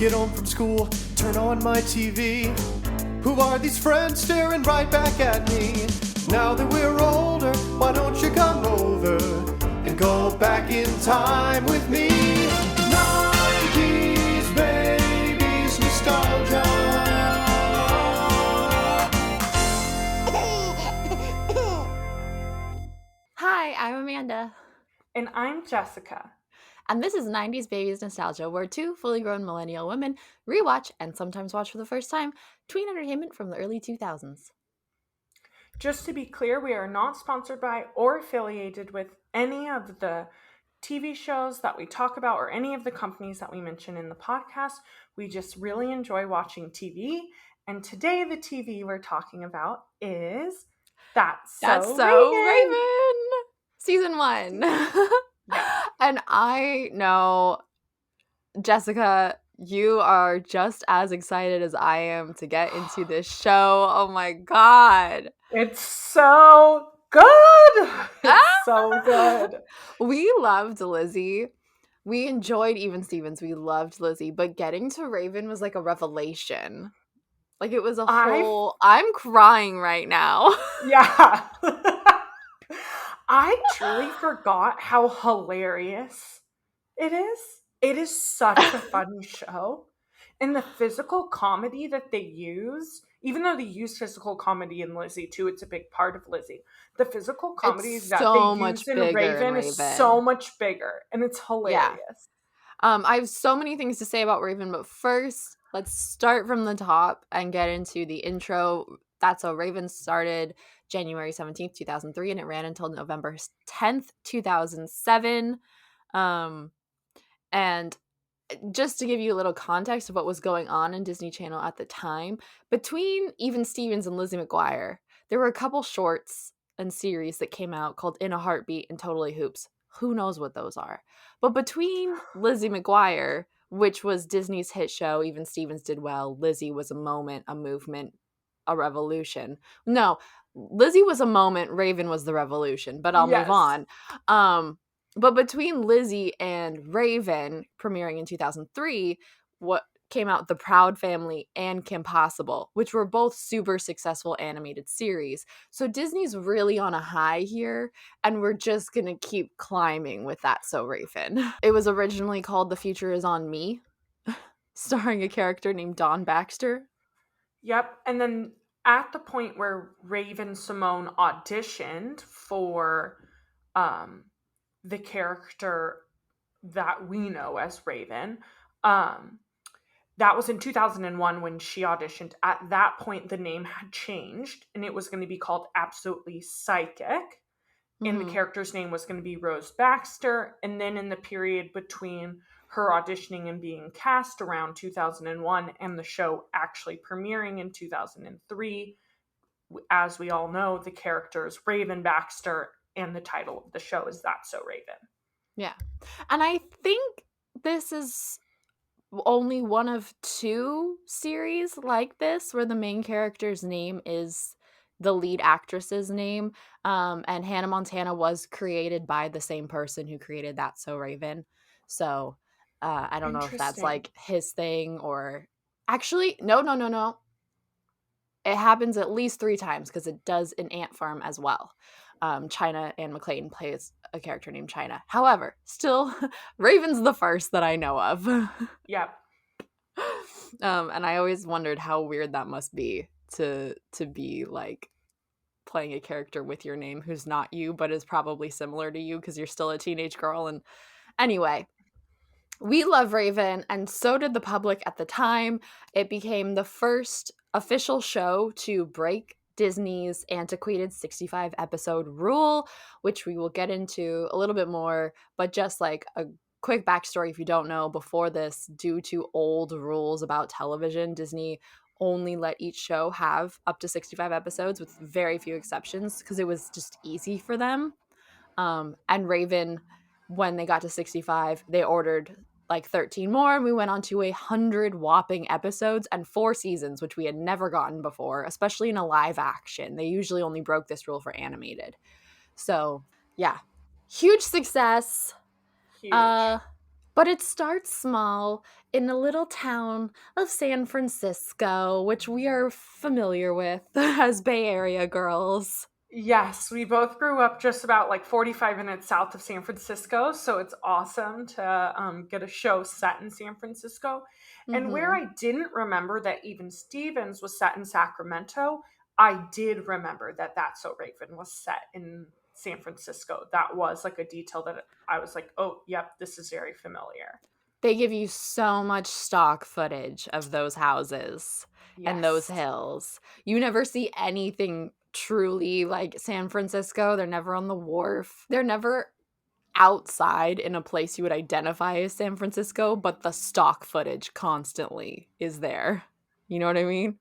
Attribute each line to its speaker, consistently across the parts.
Speaker 1: Get home from school, turn on my TV. Who are these friends staring right back at me? Now that we're older, why don't you come over and go back in time with me? 90s babies nostalgia.
Speaker 2: Hi, I'm Amanda.
Speaker 3: And I'm Jessica.
Speaker 2: And this is 90s Babies Nostalgia, where two fully grown millennial women rewatch and sometimes watch for the first time tween entertainment from the early 2000s.
Speaker 3: Just to be clear, we are not sponsored by or affiliated with any of the TV shows that we talk about or any of the companies that we mention in the podcast. We just really enjoy watching TV. And today the TV we're talking about is That's So
Speaker 2: Raven! Season 1. And I know, Jessica, you are just as excited as I am to get into this show. Oh my god.
Speaker 3: It's so good! It's so good.
Speaker 2: We loved Lizzie. We enjoyed Even Stevens. We loved Lizzie. But getting to Raven was like a revelation. Like it was a whole... I'm crying right now.
Speaker 3: Yeah. I truly forgot how hilarious it is. It is such a fun show. And the physical comedy that they use, even though they use physical comedy in Lizzie too, it's a big part of Lizzie. The physical comedy that they use in Raven is so much bigger. And it's hilarious.
Speaker 2: Yeah. I have so many things to say about Raven, but first, let's start from the top and get into the intro. That's So Raven started January 17th, 2003, and it ran until November 10th, 2007. And just to give you a little context of what was going on in Disney Channel at the time, between Even Stevens and Lizzie McGuire, there were a couple shorts and series that came out called In a Heartbeat and Totally Hoops. Who knows what those are? But between Lizzie McGuire, which was Disney's hit show, Even Stevens did well, Lizzie was a moment, a movement, a revolution. No, Lizzie was a moment, Raven was the revolution, but I'll move on. But between Lizzie and Raven, premiering in 2003, what came out, The Proud Family and Kim Possible, which were both super successful animated series. So Disney's really on a high here, and we're just going to keep climbing with That's So Raven. It was originally called The Future Is On Me, starring a character named Dawn Baxter.
Speaker 3: Yep, and then at the point where Raven Simone auditioned for the character that we know as Raven, that was in 2001 when she auditioned. At that point, the name had changed, and it was going to be called Absolutely Psychic, and the character's name was going to be Rose Baxter. And then in the period between her auditioning and being cast around 2001 and the show actually premiering in 2003, as we all know, the character is Raven Baxter, and the title of the show is That's So Raven.
Speaker 2: Yeah. And I think this is only one of two series like this where the main character's name is the lead actress's name. And Hannah Montana was created by the same person who created That's So Raven. So I don't know if that's like his thing or... Actually, no. It happens at least 3 times because it does in Ant Farm as well. China Ann McClain plays a character named China. However, still, Raven's the first that I know of.
Speaker 3: Yep.
Speaker 2: And I always wondered how weird that must be to be like playing a character with your name who's not you, but is probably similar to you because you're still a teenage girl. And anyway, we love Raven, and so did the public at the time. It became the first official show to break Disney's antiquated 65 episode rule, which we will get into a little bit more, but just like a quick backstory if you don't know, before this, due to old rules about television, Disney only let each show have up to 65 episodes with very few exceptions because it was just easy for them. And Raven, when they got to 65, they ordered like 13 more, and we went on to 100 whopping episodes and 4 seasons, which we had never gotten before, especially in a live action. They usually only broke this rule for animated. So yeah, huge success.
Speaker 3: Huge.
Speaker 2: But it starts small in a little town of San Francisco, which we are familiar with as Bay Area girls.
Speaker 3: Yes, we both grew up just about like 45 minutes south of San Francisco, so it's awesome to get a show set in San Francisco. And where
Speaker 2: Mhm.
Speaker 3: I didn't remember that Even Stevens was set in Sacramento, I did remember that That's So Raven was set in San Francisco. That was like a detail that I was like, oh, yep, this is very familiar.
Speaker 2: They give you so much stock footage of those houses and those
Speaker 3: Yes.
Speaker 2: hills. You never see anything truly like San Francisco. They're never on the wharf. They're never outside in a place you would identify as San Francisco, but the stock footage constantly is there. You know what I mean?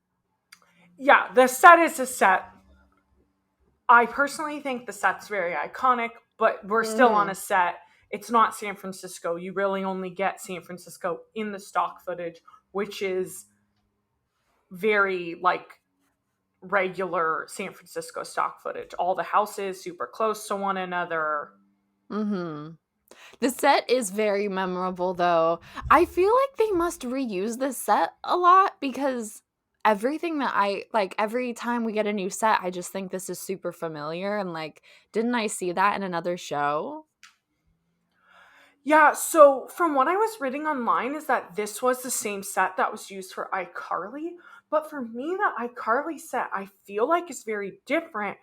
Speaker 3: Yeah, the set is a set. I personally think the set's very iconic, but we're still on a
Speaker 2: Mhm.
Speaker 3: set. It's not San Francisco. You really only get San Francisco in the stock footage, which is very like regular San Francisco stock footage. All the houses super close to one another.
Speaker 2: Mhm. The set is very memorable, though. I feel like they must reuse this set a lot because everything that like, every time we get a new set, I just think this is super familiar. And, like, didn't I see that in another show?
Speaker 3: Yeah, so from what I was reading online is that this was the same set that was used for iCarly, but for me the iCarly set I feel like is very different.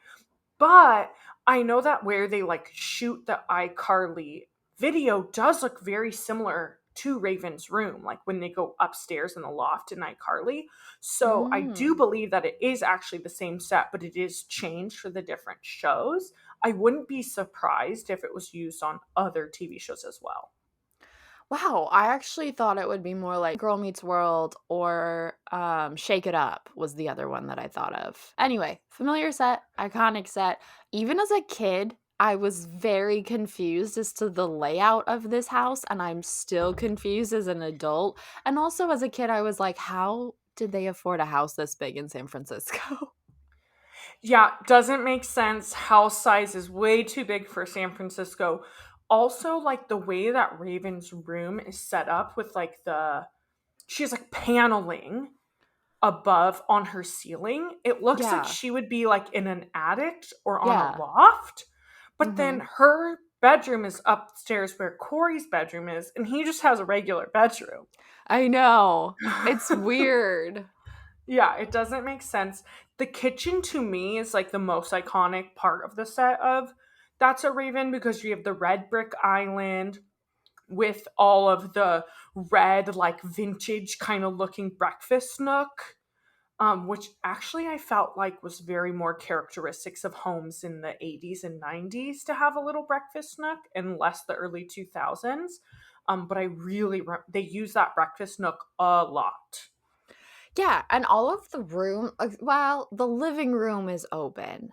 Speaker 3: But I know that where they like shoot the iCarly video does look very similar to Raven's room, like when they go upstairs in the loft in iCarly. So I do
Speaker 2: Mm.
Speaker 3: believe that it is actually the same set, but it is changed for the different shows. I wouldn't be surprised if it was used on other TV shows as well.
Speaker 2: Wow, I actually thought it would be more like Girl Meets World or Shake It Up was the other one that I thought of. Anyway, familiar set, iconic set. Even as a kid, I was very confused as to the layout of this house, and I'm still confused as an adult. And also as a kid, I was like, how did they afford a house this big in San Francisco?
Speaker 3: Yeah, doesn't make sense. House size is way too big for San Francisco. Also, like the way that Raven's room is set up with like the she has like paneling above on her ceiling. It looks like
Speaker 2: Yeah,
Speaker 3: she would be like in an attic or on a
Speaker 2: yeah.
Speaker 3: loft. But
Speaker 2: Mm-hmm.
Speaker 3: then her bedroom is upstairs where Corey's bedroom is, and he just has a regular bedroom.
Speaker 2: I know. It's weird.
Speaker 3: Yeah, it doesn't make sense. The kitchen to me is like the most iconic part of the set of That's a Raven because you have the red brick island with all of the red, like vintage kind of looking breakfast nook, which actually I felt like was very more characteristics of homes in the 80s and 90s to have a little breakfast nook and less the early 2000s. But I really, they use that breakfast nook a lot.
Speaker 2: Yeah, and all of the room, well, the living room is open,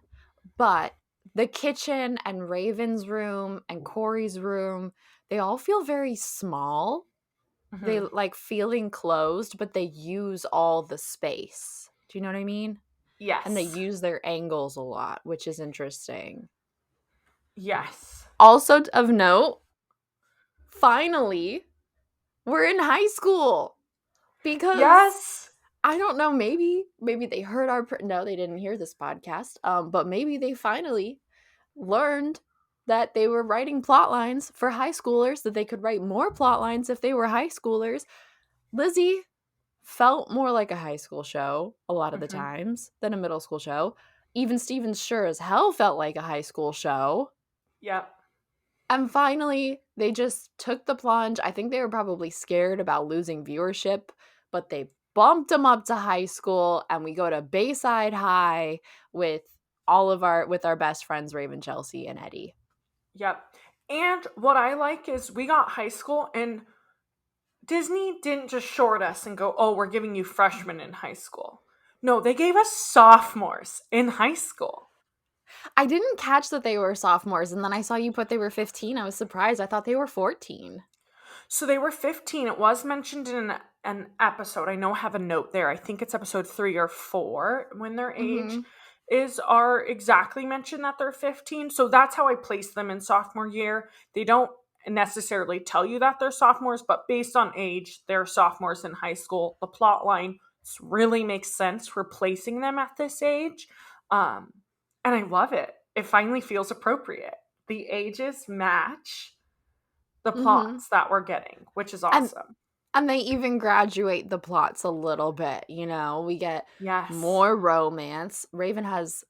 Speaker 2: but the kitchen and Raven's room and Corey's room, they all feel very small. They
Speaker 3: Mhm.
Speaker 2: like feel enclosed, but they use all the space. Do you know what I mean? And they
Speaker 3: Yes.
Speaker 2: use their angles a lot, which is interesting.
Speaker 3: Yes.
Speaker 2: Also of note, finally, we're in high school because
Speaker 3: Yes.
Speaker 2: I don't know, maybe they heard our no, they didn't hear this podcast. But maybe they finally learned that they were writing plot lines for high schoolers, that they could write more plot lines if they were high schoolers. Lizzie felt more like a high school show a lot of the
Speaker 3: Mhm.
Speaker 2: times than a middle school show. Even Stevens sure as hell felt like a high school show.
Speaker 3: Yep.
Speaker 2: And finally, they just took the plunge. I think they were probably scared about losing viewership, but they bumped them up to high school, and we go to Bayside High with with our best friends Raven, Chelsea, and Eddie.
Speaker 3: Yep. And what I like is we got high school and Disney didn't just short us and go, "Oh, we're giving you freshmen in high school." No, they gave us sophomores in high school.
Speaker 2: I didn't catch that they were sophomores, and then I saw you put they were 15. I was surprised. I thought they were 14.
Speaker 3: So they were 15. It was mentioned in an episode. I know I have a note there. I think it's episode 3 or 4 when their age
Speaker 2: Mhm.
Speaker 3: is are exactly mentioned that they're 15. So that's how I place them in sophomore year. They don't necessarily tell you that they're sophomores, but based on age, they're sophomores in high school. The plot line really makes sense for placing them at this age. And I love it. It finally feels appropriate. The ages match the
Speaker 2: Mm-hmm.
Speaker 3: plots that we're getting, which is
Speaker 2: And
Speaker 3: awesome.
Speaker 2: and they even graduate the plots a little bit, you know. We get
Speaker 3: Yes.
Speaker 2: more romance. Raven has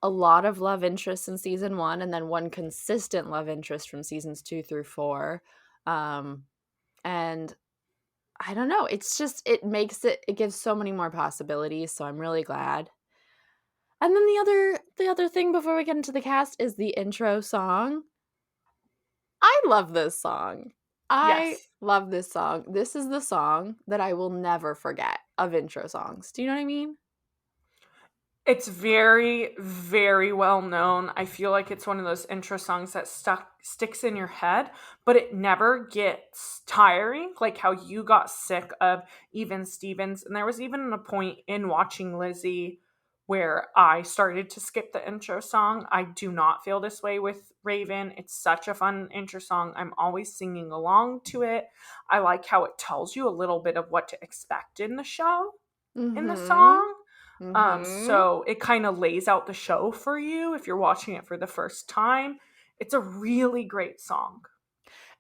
Speaker 2: a lot of love interest in season 1 and then one consistent love interest from seasons 2 through 4. And I don't know, it's just it gives so many more possibilities, so I'm really glad. And then the other thing before we get into the cast is the intro song. I love this song. I
Speaker 3: Yes.
Speaker 2: love this song. This is the song that I will never forget of intro songs. Do you know what I mean?
Speaker 3: It's very, very well known. I feel like it's one of those intro songs that sticks in your head, but it never gets tiring, like how you got sick of Even Stevens. And there was even a point in watching Lizzie where I started to skip the intro song. I do not feel this way with Raven. It's such a fun intro song. I'm always singing along to it. I like how it tells you a little bit of what to expect in the show, in the
Speaker 2: Mhm.
Speaker 3: song.
Speaker 2: Mhm.
Speaker 3: So it kind of lays out the show for you if you're watching it for the first time. It's a really great song.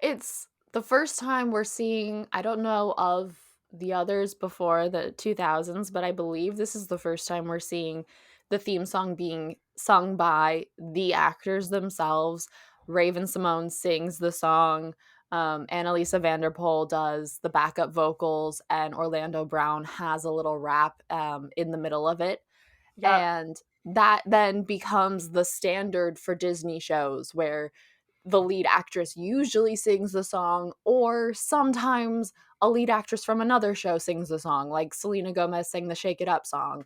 Speaker 2: It's the first time we're seeing, I don't know of the others before the 2000s, but I believe this is the first time we're seeing the theme song being sung by the actors themselves. Raven Simone sings the song. Annalisa Vanderpool does the backup vocals, and Orlando Brown has a little rap in the middle of it.
Speaker 3: Yep.
Speaker 2: And that then becomes the standard for Disney shows where the lead actress usually sings the song, or sometimes a lead actress from another show sings the song, like Selena Gomez sang the Shake It Up song.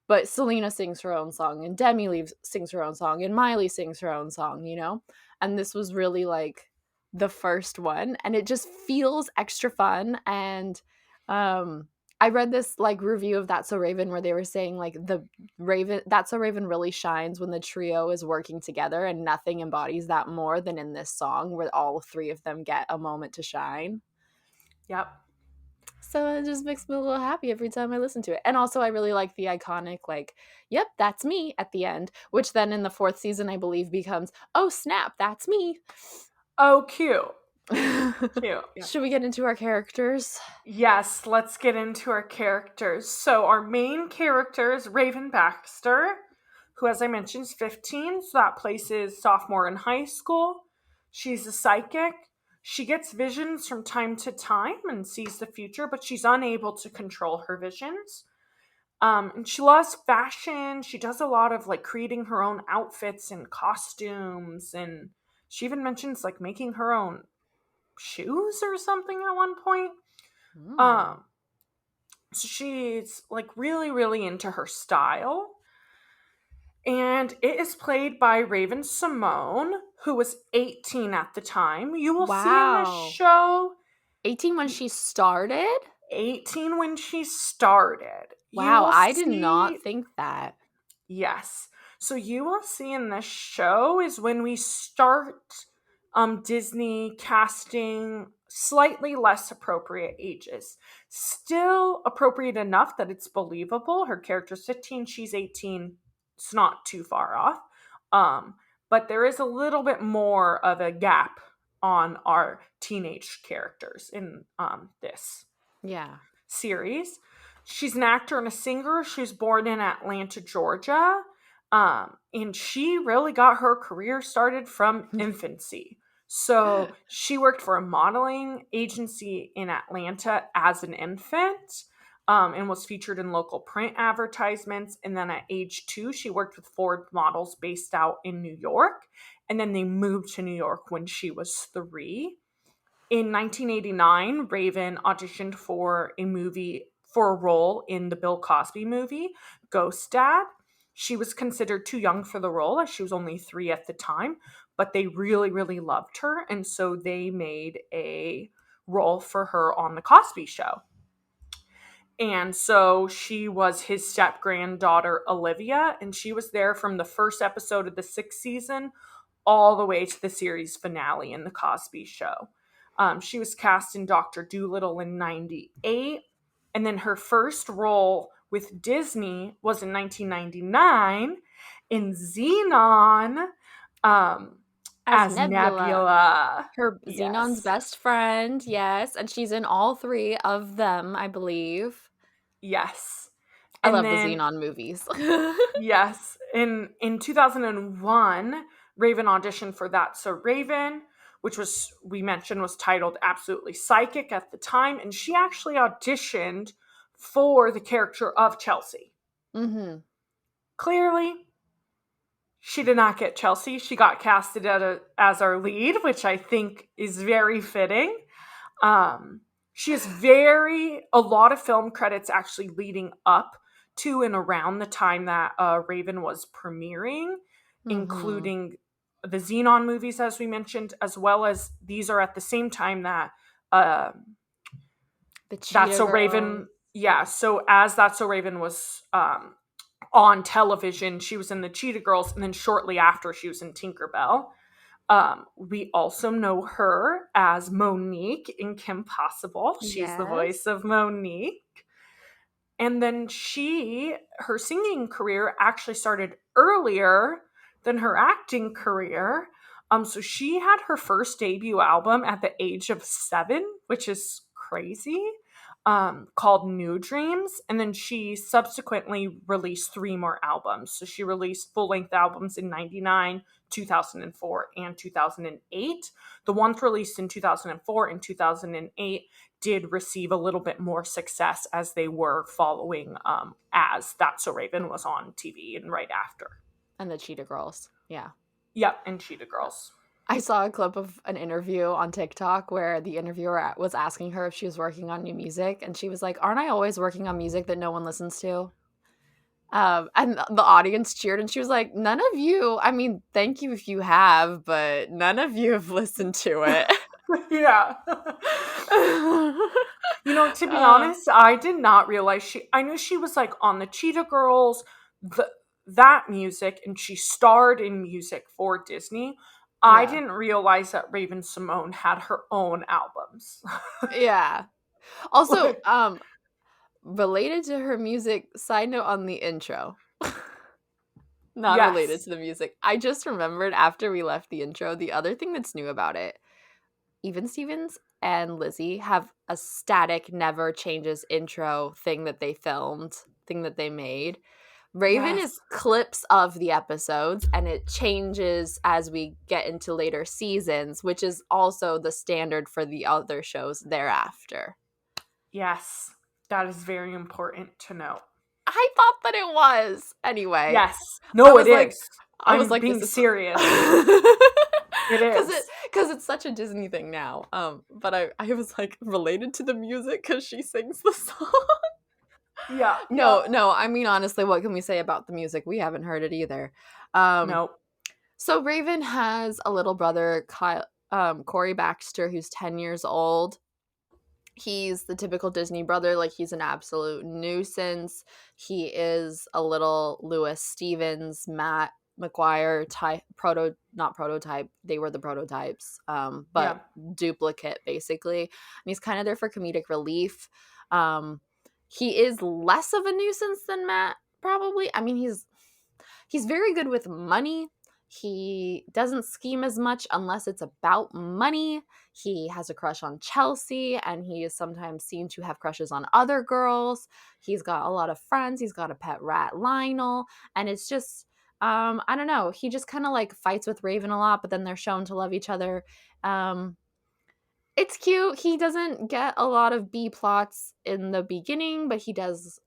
Speaker 2: But Selena sings her own song, and Demi sings her own song, and Miley sings her own song, you know? And this was really like the first one, and it just feels extra fun. And I read this like review of That's So Raven where they were saying like That's So Raven really shines when the trio is working together, and nothing embodies that more than in this song where all three of them get a moment to shine.
Speaker 3: Yep.
Speaker 2: So it just makes me a little happy every time I listen to it. And also I really like the iconic like, yep, that's me at the end, which then in the 4th season I believe becomes, oh snap, that's me.
Speaker 3: Oh, cute. Cute. Yeah.
Speaker 2: Should we get into our characters?
Speaker 3: Yes, let's get into our characters. So our main character is Raven Baxter, who, as I mentioned, is 15, so that places sophomore in high school. She's a psychic. She gets visions from time to time and sees the future, but she's unable to control her visions. And she loves fashion. She does a lot of like creating her own outfits and costumes, and she even mentions like making her own shoes or something at one point.
Speaker 2: Mm.
Speaker 3: Um, so she's like really, really into her style. And it is played by Raven Simone, who was 18 at the time. You will see in this
Speaker 2: Wow.
Speaker 3: show
Speaker 2: 18 when she started?
Speaker 3: 18 when she started. You
Speaker 2: Wow,
Speaker 3: will
Speaker 2: I did
Speaker 3: see,
Speaker 2: not think that.
Speaker 3: yes. So you will see in this show is when we start Disney casting slightly less appropriate ages. Still appropriate enough that it's believable. Her character's 15, she's 18. It's not too far off. But there is a little bit more of a gap on our teenage characters in this
Speaker 2: Yeah.
Speaker 3: series. She's an actor and a singer. She was born in Atlanta, Georgia. And she really got her career started from infancy. So she worked for a modeling agency in Atlanta as an infant, and was featured in local print advertisements. And then at age 2, she worked with Ford models based out in New York. And then they moved to New York when she was 3. In 1989, Raven auditioned for a role in the Bill Cosby movie, Ghost Dad. She was considered too young for the role, as she was only 3 at the time, but they really, really loved her, and so they made a role for her on The Cosby Show. And so she was his step granddaughter, Olivia, and she was there from the first episode of the 6th season all the way to the series finale in The Cosby Show. She was cast in Dr. Dolittle in 98, and then her first role with Disney was in 1999 in Xenon, as Nebula.
Speaker 2: Her Xenon's
Speaker 3: Yes.
Speaker 2: best friend, yes, and she's in all 3 of them, I believe.
Speaker 3: Yes.
Speaker 2: I
Speaker 3: And
Speaker 2: love the
Speaker 3: then,
Speaker 2: Xenon movies.
Speaker 3: yes, in 2001, Raven auditioned for That's So Raven, which we mentioned was titled Absolutely Psychic at the time, and she actually auditioned for the character of Chelsea.
Speaker 2: Mm-hmm.
Speaker 3: Clearly, she did not get Chelsea. She got casted as our lead, which I think is very fitting. She has a lot of film credits actually leading up to and around the time that Raven was premiering, including the Xenon movies, as we mentioned, as well as these are at the same time that
Speaker 2: The Cheetah
Speaker 3: That's So
Speaker 2: Girls.
Speaker 3: Raven. Yeah, so as That's So Raven was on television, she was in the Cheetah Girls, and then shortly after, she was in Tinkerbell. We also know her as Monique in Kim Possible. She's the voice of Monique. And then her singing career actually started earlier than her acting career. So she had her first debut album at the age of 7, which is crazy, called New Dreams. And then she subsequently released 3 more albums. So she released full-length albums in 99, 2004, and 2008. The ones released in 2004 and 2008 did receive a little bit more success as they were following as That's So Raven was on TV and right after.
Speaker 2: And the Cheetah Girls. Yeah.
Speaker 3: Yep, and Cheetah Girls.
Speaker 2: I saw a clip of an interview on TikTok where the interviewer was asking her if she was working on new music, and she was like, "Aren't I always working on music that no one listens to?" And the audience cheered, and she was like, "None of you, I mean, thank you if you have, but none of you have listened to it."
Speaker 3: Yeah. To be honest, I did not realize I knew she was like on the Cheetah Girls, that music, and she starred in music for Disney. Yeah. I didn't realize that Raven Simone had her own albums.
Speaker 2: Yeah. Also, related to her music, side note on the intro. Not related to the music. I just remembered after we left the intro, the other thing that's new about it, Even Stevens and Lizzie have a static, never changes intro thing that they filmed, thing that they made. Raven is clips of the episodes, and it changes as we get into later seasons, which is also the standard for the other shows thereafter.
Speaker 3: Yes, that is very important to know.
Speaker 2: I thought that it was. Anyway.
Speaker 3: Yes. No, it is.
Speaker 2: I was like,
Speaker 3: being serious. It is.
Speaker 2: Because it's such a Disney thing now. But I was like, related to the music because she sings the song.
Speaker 3: Yeah.
Speaker 2: No, I mean, honestly, what can we say about the music? We haven't heard it either.
Speaker 3: Nope.
Speaker 2: So Raven has a little brother, Corey Baxter, who's 10 years old. He's the typical Disney brother. Like, he's an absolute nuisance. He is a little Louis Stevens, Matt McGuire type, not prototype. They were the prototypes, but duplicate, basically. And he's kind of there for comedic relief. He is less of a nuisance than Matt, probably. I mean, he's very good with money. He doesn't scheme as much unless it's about money. He has a crush on Chelsea, and he is sometimes seen to have crushes on other girls. He's got a lot of friends. He's got a pet rat, Lionel, and it's just, I don't know. He just kind of like fights with Raven a lot, but then they're shown to love each other. It's cute. He doesn't get a lot of B plots in the beginning, but he does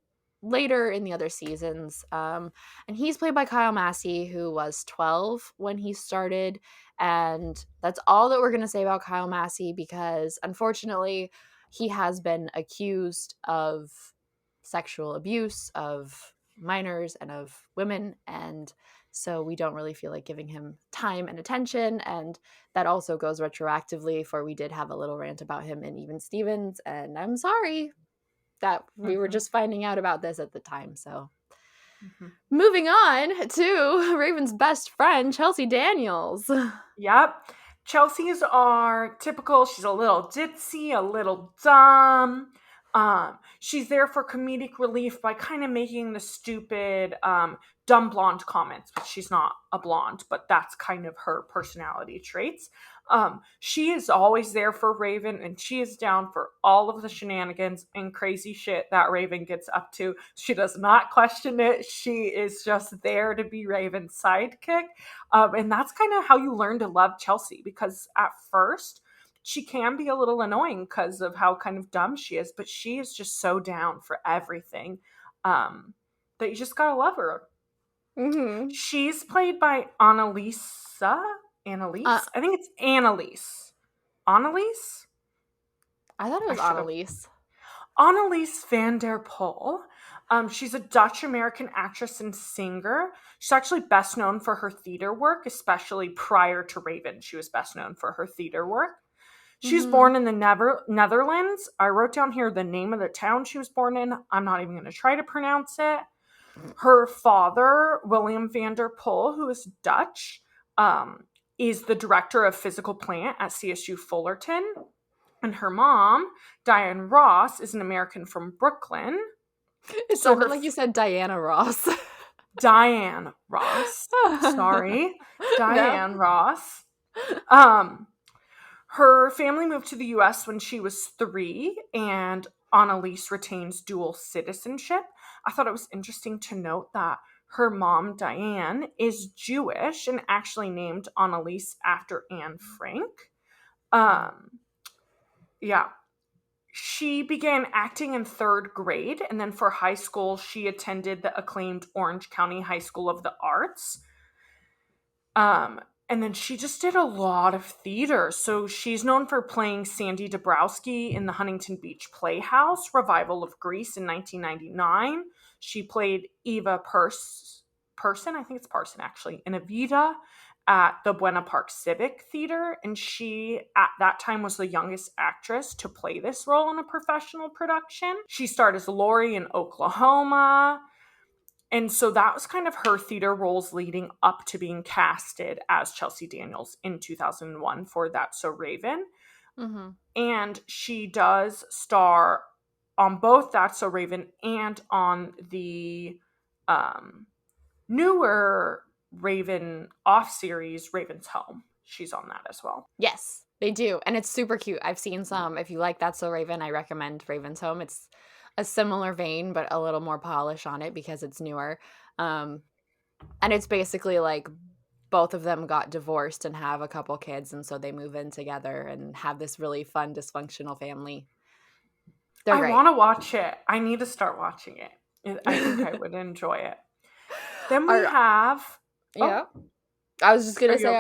Speaker 2: later in the other seasons. And he's played by Kyle Massey, who was 12 when he started. And that's all that we're going to say about Kyle Massey, because unfortunately he has been accused of sexual abuse of minors and of women. And so we don't really feel like giving him time and attention. And that also goes retroactively, for we did have a little rant about him in Even Stevens. And I'm sorry that we were just finding out about this at the time. So
Speaker 3: Mhm.
Speaker 2: Moving on to Raven's best friend, Chelsea Daniels.
Speaker 3: Yep. Chelsea's are typical. She's a little ditzy, a little dumb. She's there for comedic relief by kind of making the stupid, dumb blonde comments, but she's not a blonde, but that's kind of her personality traits. She is always there for Raven, and she is down for all of the shenanigans and crazy shit that Raven gets up to. She does not question it. She is just there to be Raven's sidekick. And that's kind of how you learn to love Chelsea, because at first she can be a little annoying because of how kind of dumb she is, but she is just so down for everything, that you just gotta love her.
Speaker 2: Mm-hmm.
Speaker 3: She's played by Annalise? I think it's Annalise. Annalise?
Speaker 2: I thought it was
Speaker 3: I should've-
Speaker 2: Annalise.
Speaker 3: Annalise van der Pol. She's a Dutch-American actress and singer. She's actually best known for her theater work, especially prior to Raven. She was best known for her theater work. She's born in the Netherlands. I wrote down here the name of the town she was born in. I'm not even going to try to pronounce it. Her father, William van der Pol, who is Dutch, is the director of physical plant at CSU Fullerton. And her mom, Diane Ross, is an American from Brooklyn.
Speaker 2: It
Speaker 3: So
Speaker 2: sounded
Speaker 3: her
Speaker 2: like you said Diana Ross.
Speaker 3: Diane Ross. Sorry. Diane Ross. Her family moved to the US when she was 3, and Annalise retains dual citizenship. I thought it was interesting to note that her mom, Diane, is Jewish and actually named Annalise after Anne Frank. Yeah. She began acting in 3rd grade, and then for high school, she attended the acclaimed Orange County High School of the Arts. And then she just did a lot of theater. So she's known for playing Sandy Dabrowski in the Huntington Beach Playhouse revival of Grease in 1999. She played Eva Person, I think it's Parson actually, in Evita at the Buena Park Civic Theater. And she, at that time, was the youngest actress to play this role in a professional production. She starred as Lori in Oklahoma. And so that was kind of her theater roles leading up to being casted as Chelsea Daniels in 2001 for That's So Raven.
Speaker 2: Mm-hmm.
Speaker 3: And she does star on both That's So Raven and on the newer Raven off series, Raven's Home. She's on that as well.
Speaker 2: Yes, they do. And it's super cute. I've seen some. If you like That's So Raven, I recommend Raven's Home. It's a similar vein, but a little more polish on it because it's newer. And it's basically like both of them got divorced and have a couple kids, and so they move in together and have this really fun dysfunctional family. They're great.
Speaker 3: I want to watch it. I need to start watching it. I think I would enjoy it. Then we have...
Speaker 2: Yeah. I was just going to say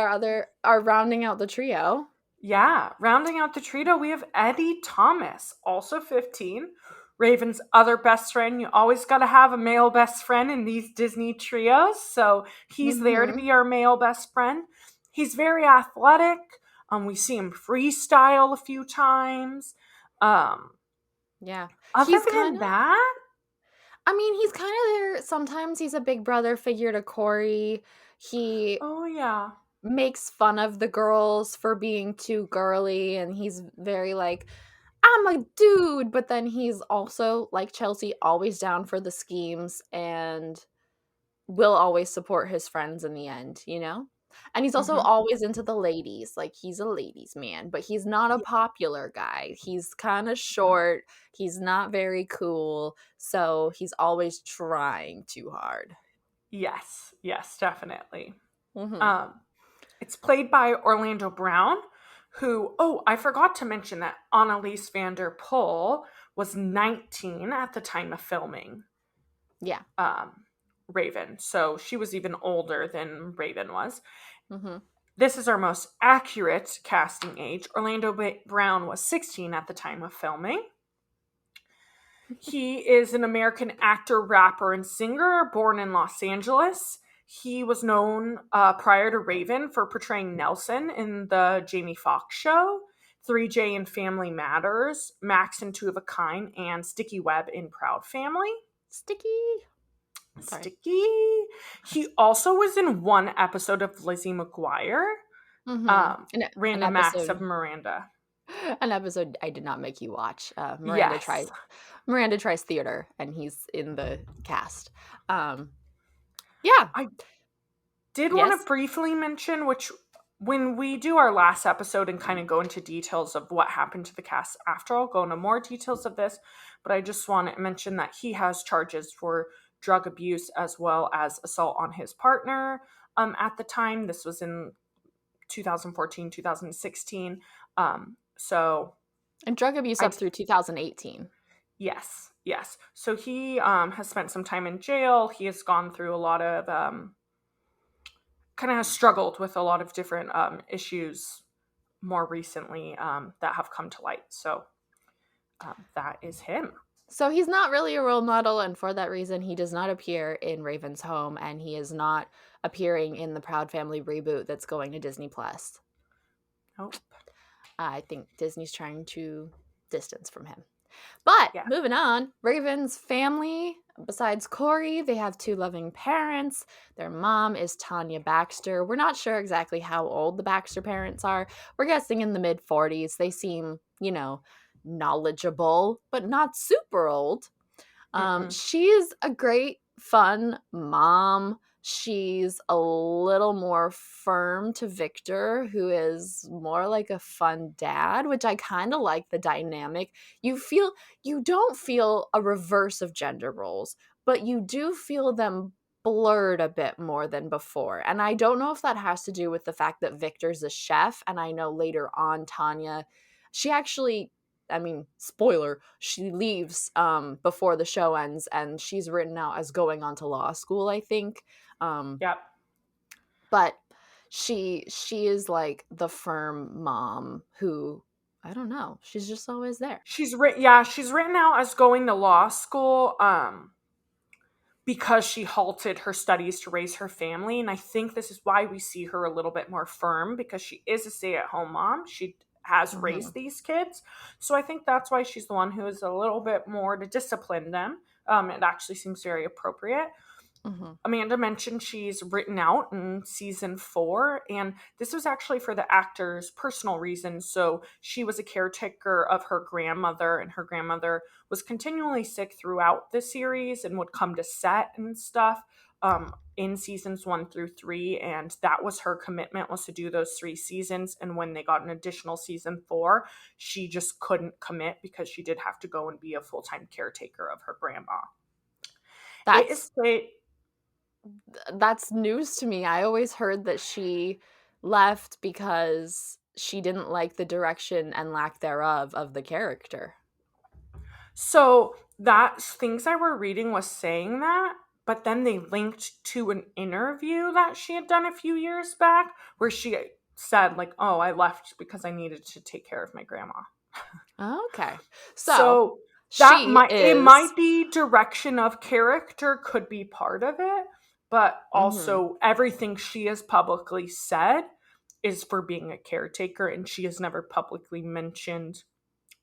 Speaker 2: our rounding out the trio.
Speaker 3: Yeah, rounding out the trio, we have Eddie Thomas, also 15. Raven's other best friend. You always got to have a male best friend in these Disney trios. So he's there to be our male best friend. He's very athletic. We see him freestyle a few times.
Speaker 2: Yeah.
Speaker 3: Other than that,
Speaker 2: I mean, he's kind of there. Sometimes he's a big brother figure to Corey. He makes fun of the girls for being too girly, and he's very like, I'm a dude, but then he's also, like Chelsea, always down for the schemes and will always support his friends in the end, you know? And he's also always into the ladies. Like, he's a ladies man, but he's not a popular guy. He's kind of short. He's not very cool. So he's always trying too hard.
Speaker 3: Yes, definitely. It's played by Orlando Brown, who, I forgot to mention that Annalise van der Pol was 19 at the time of filming.
Speaker 2: Yeah.
Speaker 3: Raven. So she was even older than Raven was. This is our most accurate casting age. Orlando Brown was 16 at the time of filming. He is an American actor, rapper, and singer born in Los Angeles. He was known prior to Raven for portraying Nelson in the Jamie Foxx show, 3J in Family Matters, Max in Two of a Kind, and Sticky Webb in Proud Family.
Speaker 2: Sticky. Sorry.
Speaker 3: Sticky. He also was in one episode of Lizzie McGuire.
Speaker 2: An
Speaker 3: Random Acts of
Speaker 2: episode.
Speaker 3: Miranda.
Speaker 2: An episode I did not make you watch.
Speaker 3: Yes.
Speaker 2: Miranda tries theater, and he's in the cast. Yeah.
Speaker 3: I did want
Speaker 2: Yes.
Speaker 3: to briefly mention, which when we do our last episode and kind of go into details of what happened to the cast after, I'll go into more details of this, but I just want to mention that he has charges for drug abuse as well as assault on his partner at the time. This was in 2014, 2016. So
Speaker 2: And drug abuse
Speaker 3: I
Speaker 2: up through 2018.
Speaker 3: yes. So he has spent some time in jail. He has gone through a lot of kind of has struggled with a lot of different issues more recently that have come to light. So that is him.
Speaker 2: So he's not really a role model, and for that reason, he does not appear in Raven's Home, and he is not appearing in the Proud Family reboot that's going to Disney+.
Speaker 3: Nope.
Speaker 2: I think Disney's trying to distance from him. But
Speaker 3: Yeah.
Speaker 2: moving on, Raven's family, besides Corey, they have 2 loving parents. Their mom is Tanya Baxter. We're not sure exactly how old the Baxter parents are. We're guessing in the mid-40s. They seem, knowledgeable, but not super old. She's a great, fun mom. She's a little more firm to Victor, who is more like a fun dad, which I kind of like the dynamic. You don't feel a reverse of gender roles, but you do feel them blurred a bit more than before. And I don't know if that has to do with the fact that Victor's a chef, and I know later on Tanya, she actually, spoiler, she leaves before the show ends, and she's written out as going on to law school, I think.
Speaker 3: Yep.
Speaker 2: But she is like the firm mom who, I don't know, she's just always there.
Speaker 3: She's written out as going to law school because she halted her studies to raise her family, and I think this is why we see her a little bit more firm, because she is a stay-at-home mom. She has raised these kids, so I think that's why she's the one who is a little bit more to discipline them. It actually seems very appropriate. Amanda mentioned she's written out in season 4, and this was actually for the actor's personal reasons. So she was a caretaker of her grandmother, and her grandmother was continually sick throughout the series and would come to set and stuff in seasons 1 through 3, and that was her commitment, was to do those 3 seasons. And when they got an additional season 4, she just couldn't commit because she did have to go and be a full-time caretaker of her grandma.
Speaker 2: That's news to me. I always heard that she left because she didn't like the direction and lack thereof of the character.
Speaker 3: So that things I were reading was saying that, but then they linked to an interview that she had done a few years back where she said, like, oh, I left because I needed to take care of my grandma.
Speaker 2: Okay.
Speaker 3: So that it might be direction of character, could be part of it. But also everything she has publicly said is for being a caretaker, and she has never publicly mentioned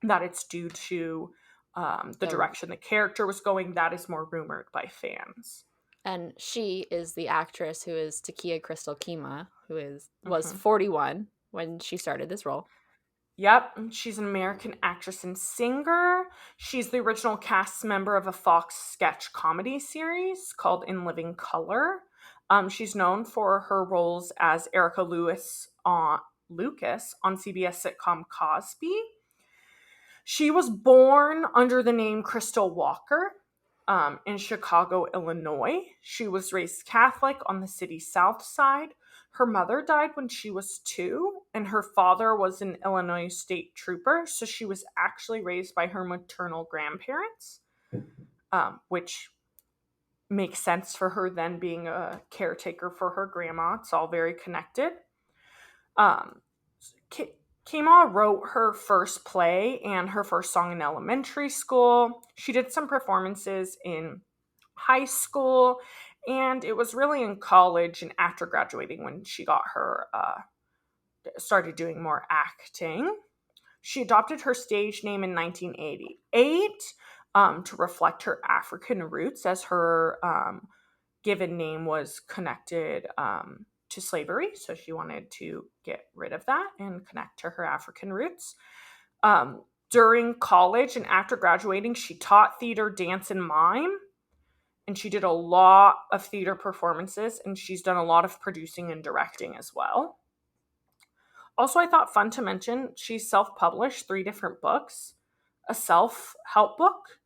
Speaker 3: that it's due to the direction the character was going. That is more rumored by fans.
Speaker 2: And she is the actress who is Takia Crystal Kima, who was 41 when she started this role.
Speaker 3: Yep, she's an American actress and singer. She's the original cast member of a Fox sketch comedy series called In Living Color. She's known for her roles as Erica Lucas on CBS sitcom Cosby. She was born under the name Crystal Walker in Chicago, Illinois. She was raised Catholic on the city's south side. Her mother died when she was 2, and her father was an Illinois state trooper, so she was actually raised by her maternal grandparents, which makes sense for her then being a caretaker for her grandma. It's all very connected. Kima wrote her first play and her first song in elementary school. She did some performances in high school, and it was really in college and after graduating when she got her started doing more acting. She adopted her stage name in 1988 to reflect her African roots, as her given name was connected to slavery, so she wanted to get rid of that and connect to her African roots. During college and after graduating, she taught theater, dance, and mime, and she did a lot of theater performances, and she's done a lot of producing and directing as well. Also, I thought fun to mention, she self-published 3 different books, a self-help book,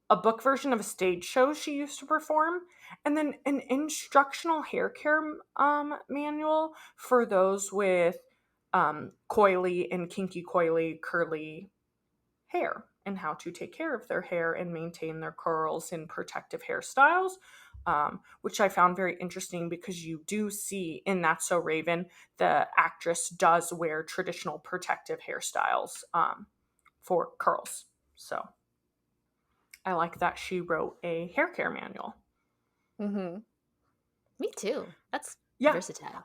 Speaker 3: a book version of a stage show she used to perform, and then an instructional hair care manual for those with coily and kinky coily curly hair, and how to take care of their hair and maintain their curls in protective hairstyles, which I found very interesting because you do see in That's So Raven, the actress does wear traditional protective hairstyles for curls. So I like that she wrote a hair care manual.
Speaker 2: Mm-hmm. Me too. That's
Speaker 3: Yeah.
Speaker 2: versatile.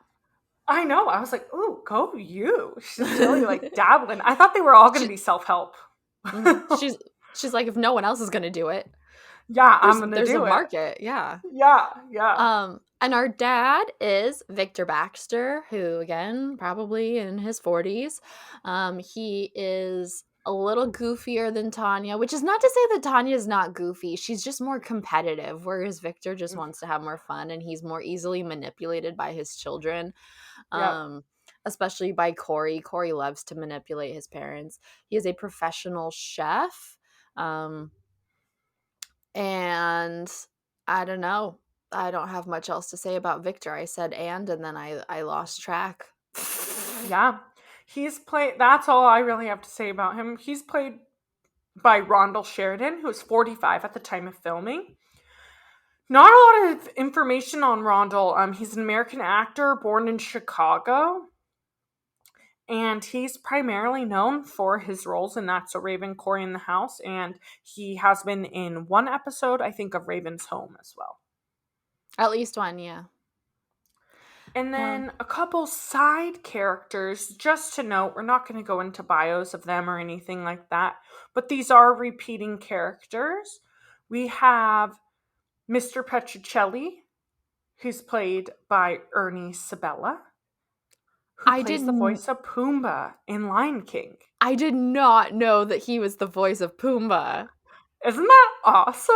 Speaker 3: I know. I was like, ooh, go you. She's really like dabbling. I thought they were all going to be self-help.
Speaker 2: Mm-hmm. She's like, if no one else is going to do it,
Speaker 3: yeah, I'm going to do it.
Speaker 2: There's a market. Yeah.
Speaker 3: Yeah.
Speaker 2: And our dad is Victor Baxter, who, again, probably in his 40s. He is a little goofier than Tanya, which is not to say that Tanya is not goofy. She's just more competitive, whereas Victor just wants to have more fun, and he's more easily manipulated by his children, especially by Corey. Corey loves to manipulate his parents. He is a professional chef, and I don't know. I don't have much else to say about Victor. I said and then I lost track.
Speaker 3: Yeah. He's played, that's all I really have to say about him. He's played by Rondell Sheridan, who was 45 at the time of filming. Not a lot of information on Rondell. He's an American actor born in Chicago. And he's primarily known for his roles in That's So Raven, Corey in the House. And he has been in one episode, I think, of Raven's Home as well.
Speaker 2: At least one, yeah.
Speaker 3: And then a couple side characters, just to note, we're not going to go into bios of them or anything like that, but these are repeating characters. We have Mr. Petruccelli, who's played by Ernie Sabella, who plays the voice of Pumbaa in Lion King.
Speaker 2: I did not know that he was the voice of Pumbaa.
Speaker 3: Isn't that awesome?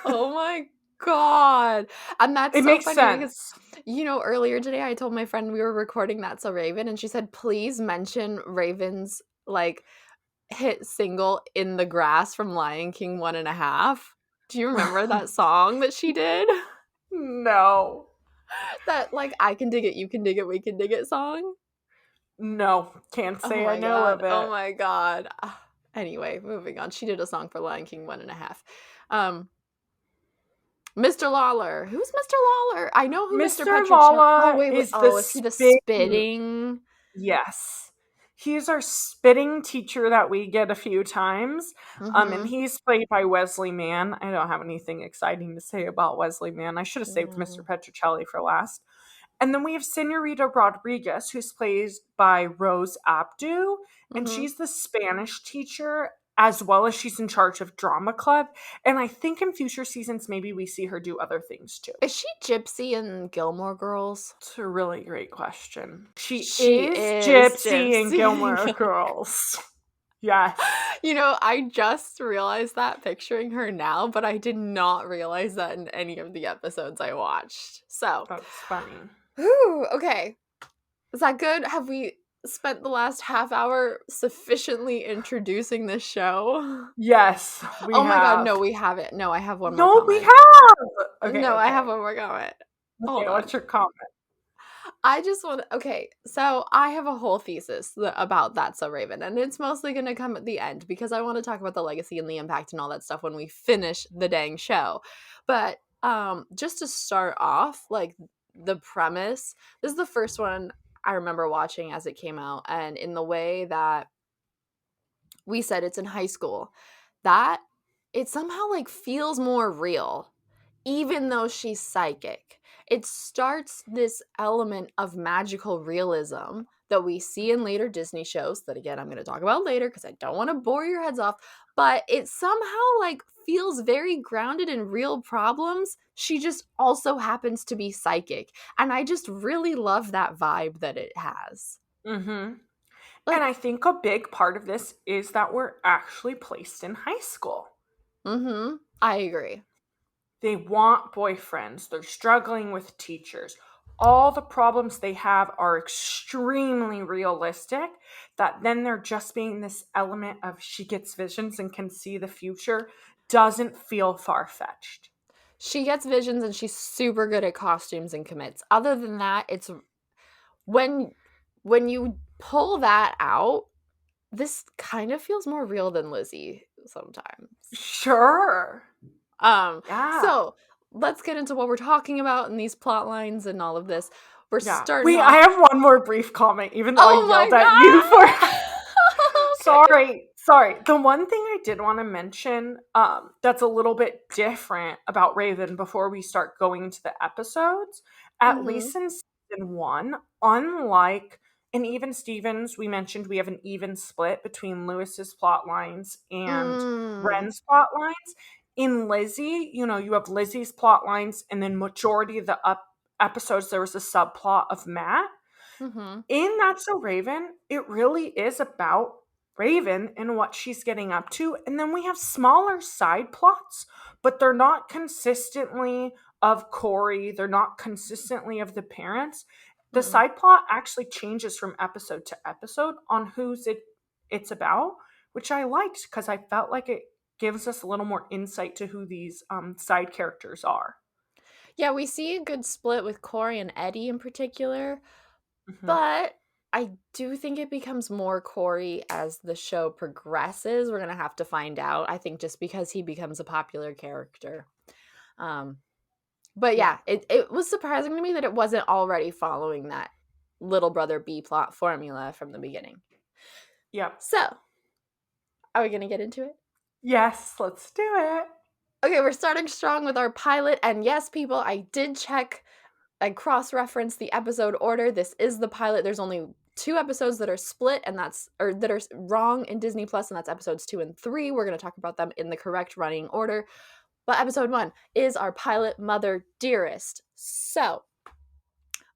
Speaker 2: Oh my god. And that's
Speaker 3: it
Speaker 2: so
Speaker 3: makes
Speaker 2: funny
Speaker 3: sense.
Speaker 2: Because, earlier today I told my friend we were recording That's So Raven, and she said, please mention Raven's, hit single In the Grass from Lion King 1.5. Do you remember that song that she did?
Speaker 3: No.
Speaker 2: That, I can dig it, you can dig it, we can dig it song?
Speaker 3: No. Can't say I know of it.
Speaker 2: Oh my god. Anyway, moving on. She did a song for Lion King 1.5. Mr. Lawler. Who's Mr. Lawler? I know who Mr.
Speaker 3: Lawler
Speaker 2: is he the spitting?
Speaker 3: Yes. He's our spitting teacher that we get a few times. And he's played by Wesley Mann. I don't have anything exciting to say about Wesley Mann. I should have saved Mr. Petruccelli for last. And then we have Senorita Rodriguez, who's played by Rose Abdu. And she's the Spanish teacher, as well as she's in charge of drama club. And I think in future seasons, maybe we see her do other things too.
Speaker 2: Is she Gypsy in Gilmore Girls?
Speaker 3: It's a really great question. She is Gypsy in Gilmore Girls. Yes.
Speaker 2: I just realized that picturing her now, but I did not realize that in any of the episodes I watched. So
Speaker 3: that's funny.
Speaker 2: Whew, okay. Is that good? Have we spent the last half hour sufficiently introducing this show?
Speaker 3: Yes, we have.
Speaker 2: My god, no, we haven't. No, I have one more
Speaker 3: comment.
Speaker 2: No, we
Speaker 3: have! Okay,
Speaker 2: I have one more comment.
Speaker 3: Okay, what's your comment?
Speaker 2: I just want to, okay, so I have a whole thesis about That's So Raven, and it's mostly going to come at the end, because I want to talk about the legacy and the impact and all that stuff when we finish the dang show. But just to start off, the premise, this is the first one I remember watching as it came out, and in the way that we said it's in high school, that it somehow feels more real, even though she's psychic. It starts this element of magical realism that we see in later Disney shows that, again, I'm going to talk about later because I don't want to bore your heads off, but it somehow like feels very grounded in real problems. She just also happens to be psychic, and I just really love that vibe that it has.
Speaker 3: Mm-hmm.
Speaker 2: Like,
Speaker 3: and I think a big part of this is that we're actually placed in high school.
Speaker 2: I agree.
Speaker 3: They want boyfriends. They're struggling with teachers. All the problems they have are extremely realistic, that then they're just being this element of she gets visions and can see the future doesn't feel far-fetched.
Speaker 2: She gets visions and she's super good at costumes and commits. Other than that, it's when you pull that out, this kind of feels more real than Lizzie sometimes.
Speaker 3: Sure. Yeah.
Speaker 2: So let's get into what we're talking about in these plot lines and all of this. We're starting
Speaker 3: Wait,
Speaker 2: off...
Speaker 3: I have one more brief comment, even though I yelled at you for...
Speaker 2: Okay.
Speaker 3: Sorry. The one thing I did want to mention that's a little bit different about Raven before we start going into the episodes, at least in season 1, unlike in Even Stevens, we mentioned we have an even split between Lewis's plot lines and Ren's plot lines. In Lizzie, you have Lizzie's plot lines, and then majority of the episodes there was a subplot of Matt. In That's So Raven, it really is about Raven and what she's getting up to, and then we have smaller side plots, but they're not consistently of Corey, they're not consistently of the parents. The side plot actually changes from episode to episode on who's it's about, which I liked because I felt like it gives us a little more insight to who these side characters are.
Speaker 2: Yeah, we see a good split with Corey and Eddie in particular, but I do think it becomes more Corey as the show progresses. We're going to have to find out, I think, just because he becomes a popular character. But yeah, it was surprising to me that it wasn't already following that little brother B plot formula from the beginning.
Speaker 3: Yep.
Speaker 2: So, are we going to get into it?
Speaker 3: Yes, let's do it.
Speaker 2: Okay, we're starting strong with our pilot. And yes, people, I did check. I cross-reference the episode order. This is the pilot. There's only 2 episodes that are split, and that are wrong in Disney Plus, and that's episodes 2 and 3. We're going to talk about them in the correct running order. But episode 1 is our pilot, Mother Dearest. So,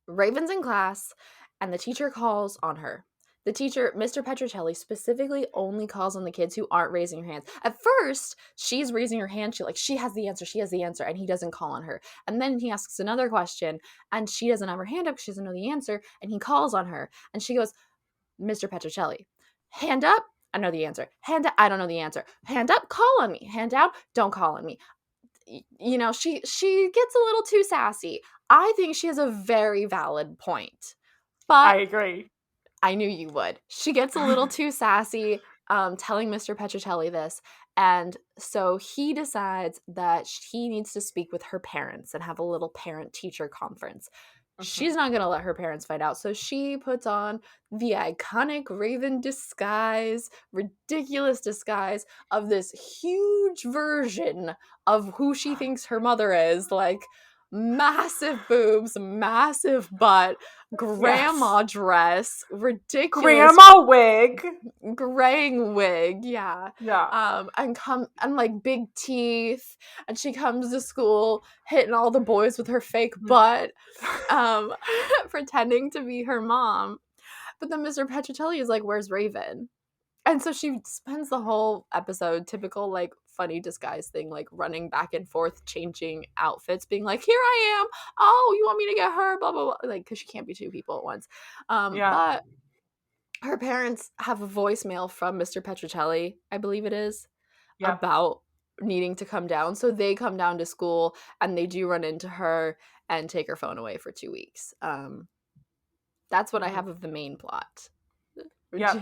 Speaker 2: Raven's in class, and the teacher calls on her. The teacher, Mr. Petrocelli, specifically only calls on the kids who aren't raising their hands. At first, she's raising her hand. She has the answer, and he doesn't call on her. And then he asks another question, and she doesn't have her hand up because she doesn't know the answer, and he calls on her. And she goes, Mr. Petrocelli, hand up, I know the answer. Hand up, I don't know the answer. Hand up, call on me. Hand down, don't call on me. She gets a little too sassy. I think she has a very valid point. But
Speaker 3: I agree.
Speaker 2: I knew you would. She gets a little too sassy, telling Mr. Petrocelli this. And so he decides that he needs to speak with her parents and have a little parent-teacher conference. She's not going to let her parents find out. So she puts on the iconic Raven disguise, ridiculous disguise of this huge version of who she thinks her mother is. Like, massive boobs, massive butt, grandma dress, ridiculous
Speaker 3: grandma wig,
Speaker 2: graying wig, yeah, and like big teeth, and she comes to school hitting all the boys with her fake butt, pretending to be her mom. But then Mr. Petrocelli is like, "Where's Raven?" And so she spends the whole episode, typical like funny disguise thing, like running back and forth, changing outfits, being like, here I am. Oh, you want me to get her? Blah, blah, blah. Like, because she can't be 2 people at once. But her parents have a voicemail from Mr. Petrocelli, I believe it is, about needing to come down. So they come down to school and they do run into her and take her phone away for 2 weeks. That's what I have of the main plot.
Speaker 3: Yeah.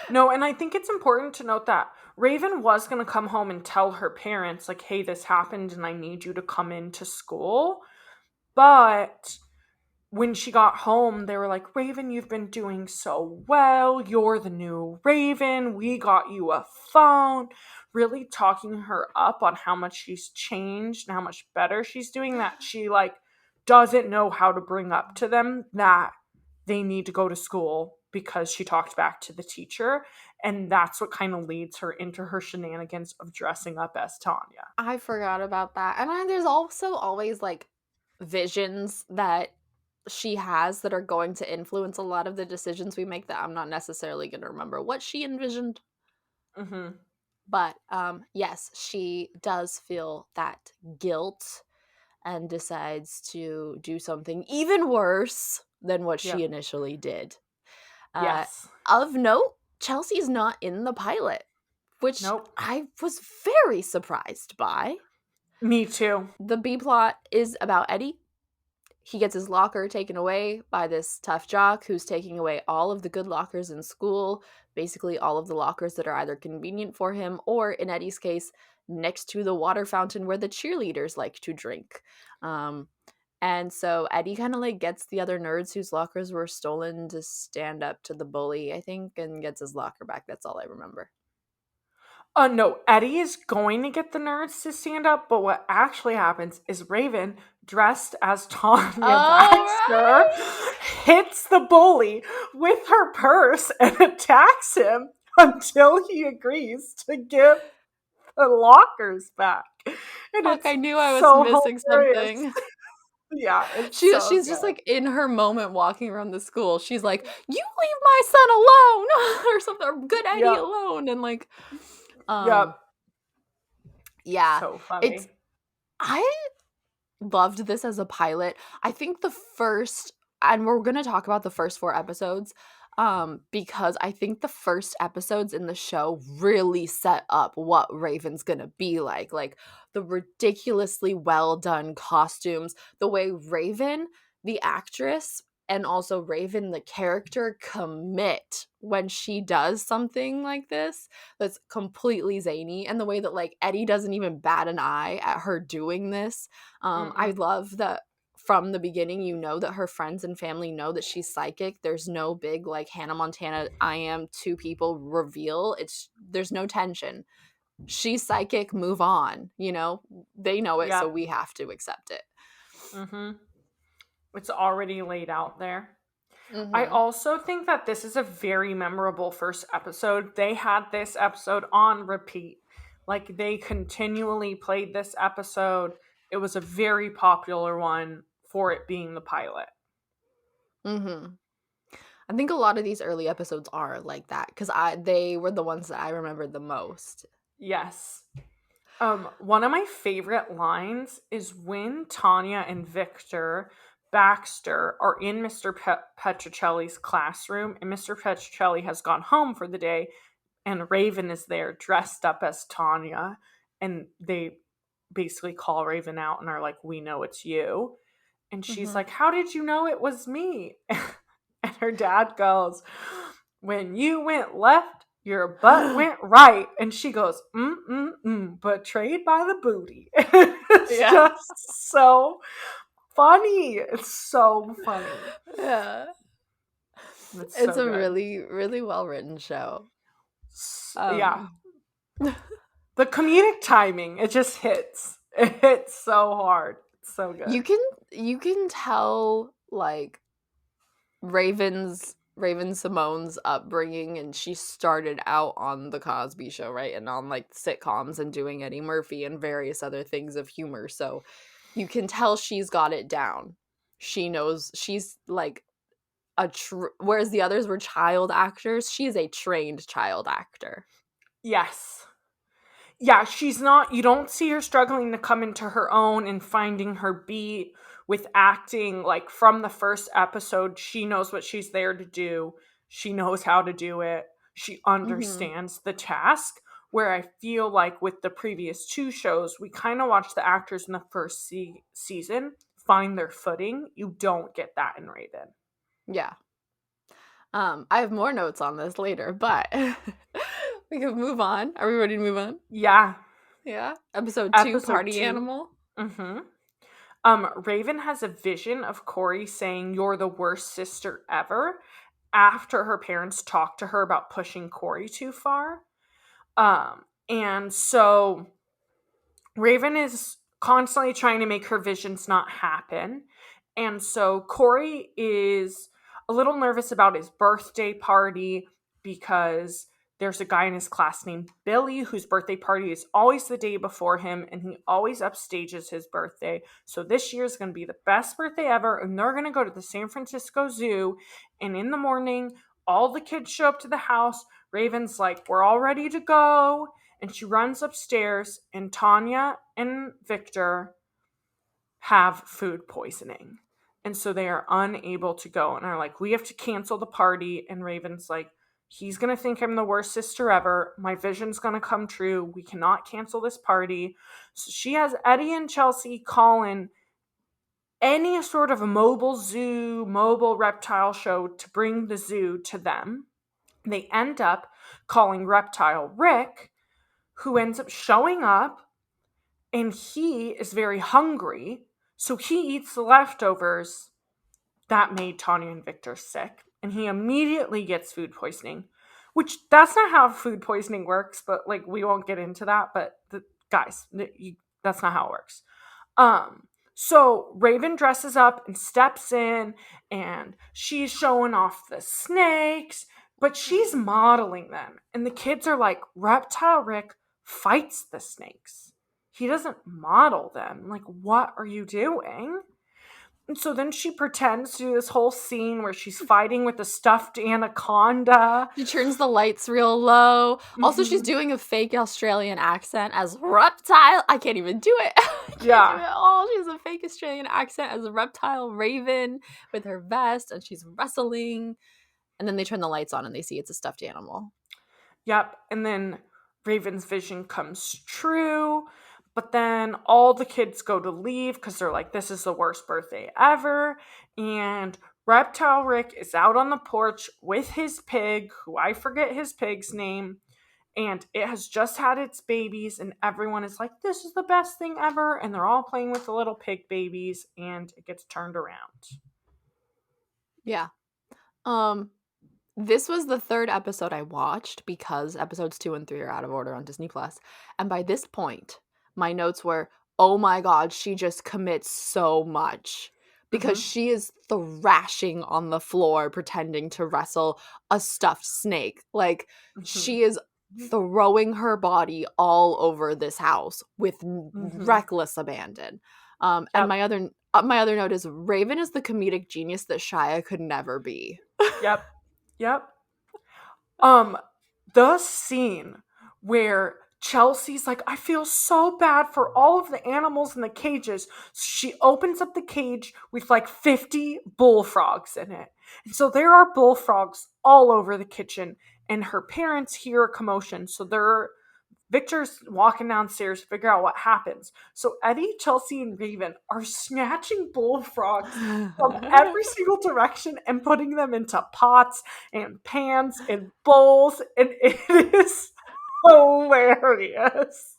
Speaker 3: No, and I think it's important to note that Raven was going to come home and tell her parents, like, hey, this happened and I need you to come into school. But when she got home, they were like, Raven, you've been doing so well. You're the new Raven. We got you a phone. Really talking her up on how much she's changed and how much better she's doing, that she, like, doesn't know how to bring up to them that they need to go to school because she talked back to the teacher. And that's what kind of leads her into her shenanigans of dressing up as Tanya.
Speaker 2: I forgot about that. And there's also always like visions that she has that are going to influence a lot of the decisions we make that I'm not necessarily going to remember what she envisioned.
Speaker 3: Mm-hmm.
Speaker 2: But yes, she does feel that guilt and decides to do something even worse than what she
Speaker 3: Yep.
Speaker 2: initially did.
Speaker 3: Yes.
Speaker 2: Of note, Chelsea's not in the pilot, which
Speaker 3: Nope.
Speaker 2: I was very surprised by.
Speaker 3: Me too.
Speaker 2: The B plot is about Eddie. He gets his locker taken away by this tough jock who's taking away all of the good lockers in school, basically all of the lockers that are either convenient for him or, in Eddie's case, next to the water fountain where the cheerleaders like to drink. And so Eddie kind of like gets the other nerds whose lockers were stolen to stand up to the bully, I think, and gets his locker back. That's all I remember.
Speaker 3: No, Eddie is going to get the nerds to stand up, but what actually happens is Raven, dressed as Tanya Baxter,
Speaker 2: Right.
Speaker 3: hits the bully with her purse and attacks him until he agrees to give the lockers back. And
Speaker 2: Fuck,
Speaker 3: it's
Speaker 2: I knew I was
Speaker 3: so
Speaker 2: missing
Speaker 3: hilarious.
Speaker 2: something.
Speaker 3: Yeah, it's
Speaker 2: She's
Speaker 3: so
Speaker 2: just
Speaker 3: good.
Speaker 2: like in her moment walking around the school. She's like, "You leave my son alone," or something, or "Good Eddie
Speaker 3: Yep.
Speaker 2: alone," and like,
Speaker 3: Yep.
Speaker 2: yeah,
Speaker 3: So funny.
Speaker 2: I loved this as a pilot. I think the first, and we're gonna talk about the first 4 episodes, because I think the first episodes in the show really set up what Raven's gonna be like the ridiculously well done costumes, the way Raven, the actress, and also Raven, the character, commit when she does something like this that's completely zany, and the way that like Eddie doesn't even bat an eye at her doing this. I love that from the beginning, you know that her friends and family know that she's psychic. There's no big like Hannah Montana, I am 2 people reveal. There's no tension. She's psychic, move on, you know? They know it, so
Speaker 3: Yep.
Speaker 2: we have to accept it.
Speaker 3: Mm-hmm. It's already laid out there.
Speaker 2: Mm-hmm.
Speaker 3: I also think that this is a very memorable first episode. They had this episode on repeat. Like, they continually played this episode. It was a very popular one for it being the pilot.
Speaker 2: Mm-hmm. I think a lot of these early episodes are like that because they were the ones that I remembered the most.
Speaker 3: Yes. One of my favorite lines is when Tanya and Victor Baxter are in Mr. Petrocelli's classroom, and Mr. Petrocelli has gone home for the day, and Raven is there dressed up as Tanya, and they basically call Raven out and are like, "We know it's you." And she's like, "How did you know it was me?" And her dad goes, "When you went left, your butt went right." And she goes, betrayed by the booty. It's just so funny. It's so funny.
Speaker 2: Yeah. It's
Speaker 3: so
Speaker 2: a
Speaker 3: good.
Speaker 2: really, really well written show.
Speaker 3: Yeah. The comedic timing, it just hits. It hits so hard. It's so good.
Speaker 2: You can tell like Raven Simone's upbringing, and she started out on the Cosby Show, right? And on like sitcoms and doing Eddie Murphy and various other things of humor. So you can tell she's got it down. She knows she's like whereas the others were child actors, she's a trained child actor.
Speaker 3: Yes. Yeah, she's not, you don't see her struggling to come into her own and finding her beat with acting. Like, from the first episode, she knows what she's there to do. She knows how to do it. She understands the task. Where I feel like with the previous 2 shows, we kind of watch the actors in the first season find their footing. You don't get that in Raven.
Speaker 2: Yeah. I have more notes on this later, but we can move on. Are we ready to move on?
Speaker 3: Yeah.
Speaker 2: Yeah. Episode 2, Party 2. Animal.
Speaker 3: Raven has a vision of Corey saying, "You're the worst sister ever," after her parents talk to her about pushing Corey too far. And so Raven is constantly trying to make her visions not happen. And so Corey is a little nervous about his birthday party because there's a guy in his class named Billy whose birthday party is always the day before him, and he always upstages his birthday. So this year is going to be the best birthday ever, and they're going to go to the San Francisco Zoo. And in the morning, all the kids show up to the house. Raven's like, we're all ready to go. And she runs upstairs, and Tanya and Victor have food poisoning. And so they are unable to go and are like, we have to cancel the party. And Raven's like, he's going to think I'm the worst sister ever. My vision's going to come true. We cannot cancel this party. So she has Eddie and Chelsea call in any sort of a mobile zoo, mobile reptile show to bring the zoo to them. They end up calling Reptile Rick, who ends up showing up, and he is very hungry. So he eats the leftovers that made Tanya and Victor sick. And he immediately gets food poisoning, which that's not how food poisoning works, but like we won't get into that. But guys, that's not how it works. So Raven dresses up and steps in, and she's showing off the snakes, but she's modeling them. And the kids are like, Reptile Rick fights the snakes. He doesn't model them. Like, what are you doing? And so then she pretends to do this whole scene where she's fighting with a stuffed anaconda.
Speaker 2: She turns the lights real low. Also, she's doing a fake Australian accent as Reptile. I can't even do it.
Speaker 3: Yeah.
Speaker 2: Do it all. She has a fake Australian accent as a Reptile Raven with her vest, and she's wrestling. And then they turn the lights on and they see it's a stuffed animal.
Speaker 3: Yep. And then Raven's vision comes true. But then all the kids go to leave because they're like, this is the worst birthday ever. And Reptile Rick is out on the porch with his pig, who I forget his pig's name. And it has just had its babies. And everyone is like, this is the best thing ever. And they're all playing with the little pig babies. And it gets turned around.
Speaker 2: Yeah. This was the third episode I watched because episodes 2 and 3 are out of order on Disney+. And by this point, my notes were, oh my God, she just commits so much. Because she is thrashing on the floor pretending to wrestle a stuffed snake. Like, she is throwing her body all over this house with reckless abandon. And my other note is, Raven is the comedic genius that Shia could never be.
Speaker 3: Yep. The scene where Chelsea's like, I feel so bad for all of the animals in the cages. So she opens up the cage with like 50 bullfrogs in it. And so there are bullfrogs all over the kitchen, and her parents hear a commotion. So Victor's walking downstairs to figure out what happens. So Eddie, Chelsea, and Raven are snatching bullfrogs from every single direction and putting them into pots and pans and bowls. And it is hilarious.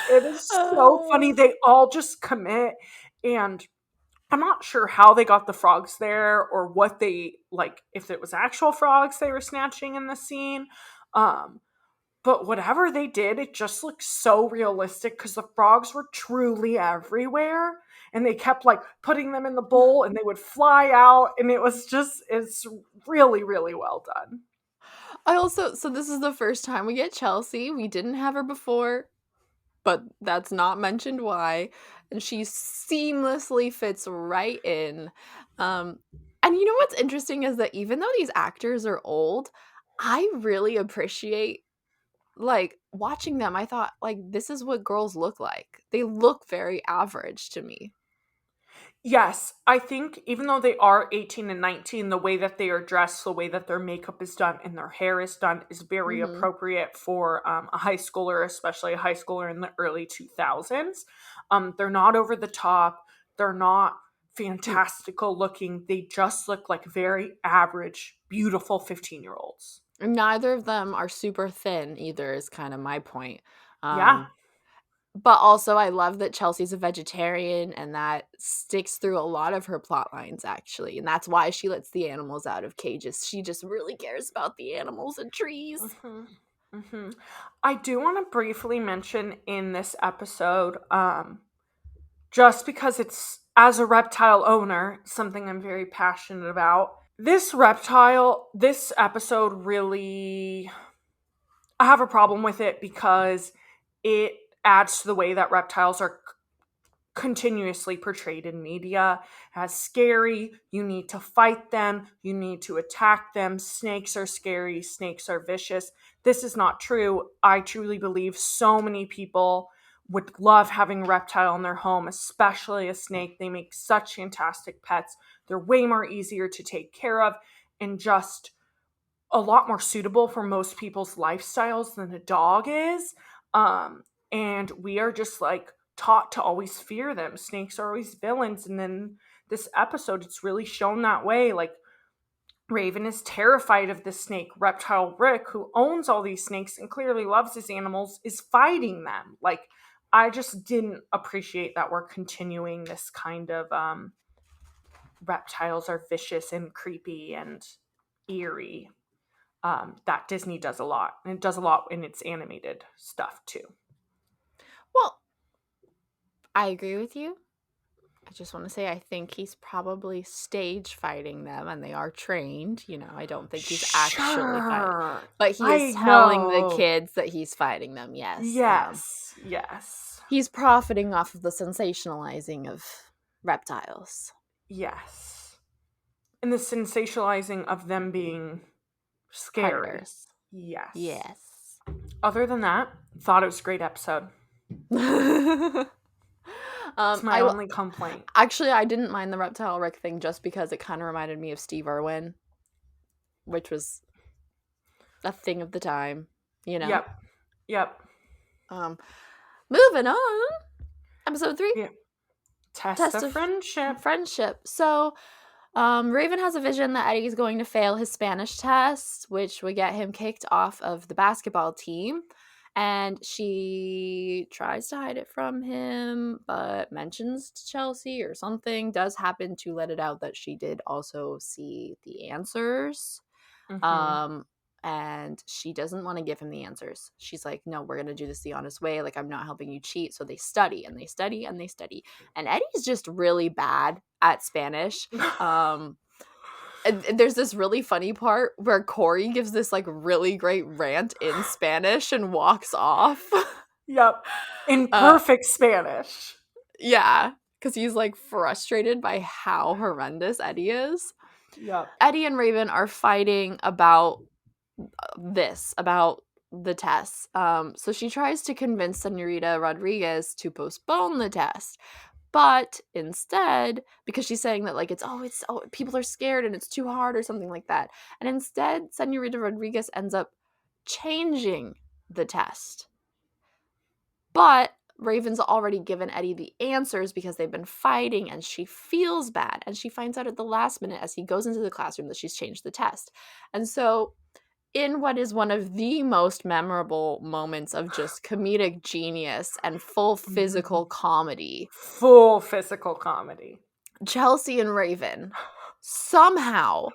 Speaker 3: It is so funny. They all just commit. And I'm not sure how they got the frogs there or what they, like, if it was actual frogs they were snatching in the scene. But whatever they did, it just looked so realistic because the frogs were truly everywhere. And they kept like putting them in the bowl and they would fly out. And it's really, really well done.
Speaker 2: So this is the first time we get Chelsea. We didn't have her before, but that's not mentioned why. And she seamlessly fits right in. And you know what's interesting is that even though these actors are old, I really appreciate like watching them. I thought, like, this is what girls look like. They look very average to me.
Speaker 3: Yes, I think even though they are 18 and 19, the way that they are dressed, the way that their makeup is done and their hair is done is very appropriate for a high schooler, especially a high schooler in the early 2000s. They're not over the top. They're not fantastical looking. They just look like very average, beautiful 15-year-olds.
Speaker 2: Neither of them are super thin either, is kind of my point.
Speaker 3: Yeah.
Speaker 2: But also, I love that Chelsea's a vegetarian, and that sticks through a lot of her plot lines, actually. And that's why she lets the animals out of cages. She just really cares about the animals and trees.
Speaker 3: I do want to briefly mention in this episode, just because it's, as a reptile owner, something I'm very passionate about, This episode really, I have a problem with it because it adds to the way that reptiles are continuously portrayed in media as scary. You need to fight them, you need to attack them. Snakes are scary, snakes are vicious. This is not true. I truly believe so many people would love having a reptile in their home, especially a snake. They make such fantastic pets. They're way more easier to take care of and just a lot more suitable for most people's lifestyles than a dog is. And we are just like taught to always fear them. Snakes are always villains. And then this episode, it's really shown that way. Like, Raven is terrified of the snake. Reptile Rick, who owns all these snakes and clearly loves his animals, is fighting them. Like, I just didn't appreciate that we're continuing this kind of reptiles are vicious and creepy and eerie. That Disney does a lot. And it does a lot in its animated stuff too.
Speaker 2: Well, I agree with you. I just want to say I think he's probably stage fighting them and they are trained. You know, I don't think he's actually fighting. But he is telling the kids that he's fighting them, yes.
Speaker 3: Yes.
Speaker 2: He's profiting off of the sensationalizing of reptiles.
Speaker 3: Yes. And the sensationalizing of them being scary.
Speaker 2: Predators. Yes.
Speaker 3: Other than that, thought it was a great episode. It's my only complaint.
Speaker 2: Actually, I didn't mind the reptile Rick thing just because it kind of reminded me of Steve Irwin, which was a thing of the time, you know?
Speaker 3: Yep.
Speaker 2: Moving on. Episode 3.
Speaker 3: Yeah. Test of friendship.
Speaker 2: So, Raven has a vision that Eddie is going to fail his Spanish test, which would get him kicked off of the basketball team. And she tries to hide it from him, but mentions to Chelsea or something, does happen to let it out that she did also see the answers. Mm-hmm. And she doesn't want to give him the answers. She's like, no, we're going to do this the honest way. Like, I'm not helping you cheat. So they study and they study and they study. And Eddie's just really bad at Spanish. And there's this really funny part where Corey gives this like really great rant in Spanish and walks off.
Speaker 3: Yep. In perfect Spanish.
Speaker 2: Yeah. Because he's like frustrated by how horrendous Eddie is.
Speaker 3: Yep.
Speaker 2: Eddie and Raven are fighting about the tests. So she tries to convince Senorita Rodriguez to postpone the test. But instead, because she's saying that like it's people are scared and it's too hard or something like that. And instead, Senorita Rodriguez ends up changing the test. But Raven's already given Eddie the answers because they've been fighting and she feels bad. And she finds out at the last minute as he goes into the classroom that she's changed the test. And so in what is one of the most memorable moments of just comedic genius and full physical comedy, Chelsea and Raven somehow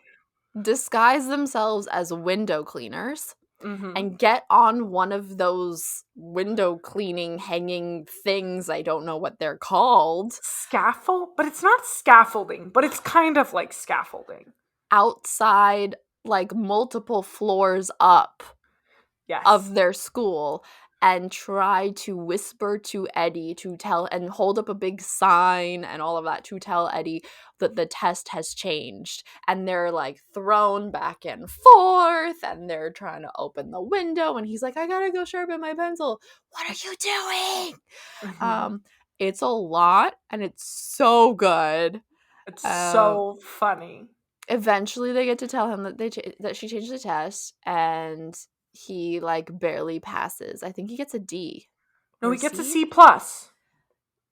Speaker 2: disguise themselves as window cleaners and get on one of those window cleaning hanging things. I don't know what they're called.
Speaker 3: Scaffold? But it's not scaffolding, but it's kind of like scaffolding.
Speaker 2: Outside, like multiple floors up of their school, and try to whisper to Eddie to tell and hold up a big sign and all of that to tell Eddie that the test has changed. And they're like thrown back and forth and they're trying to open the window and he's like, I gotta go sharpen my pencil. What are you doing? It's a lot and it's so good.
Speaker 3: It's so funny.
Speaker 2: Eventually they get to tell him that she changed the test and he like barely passes. I think he gets a D.
Speaker 3: No, he gets a C+.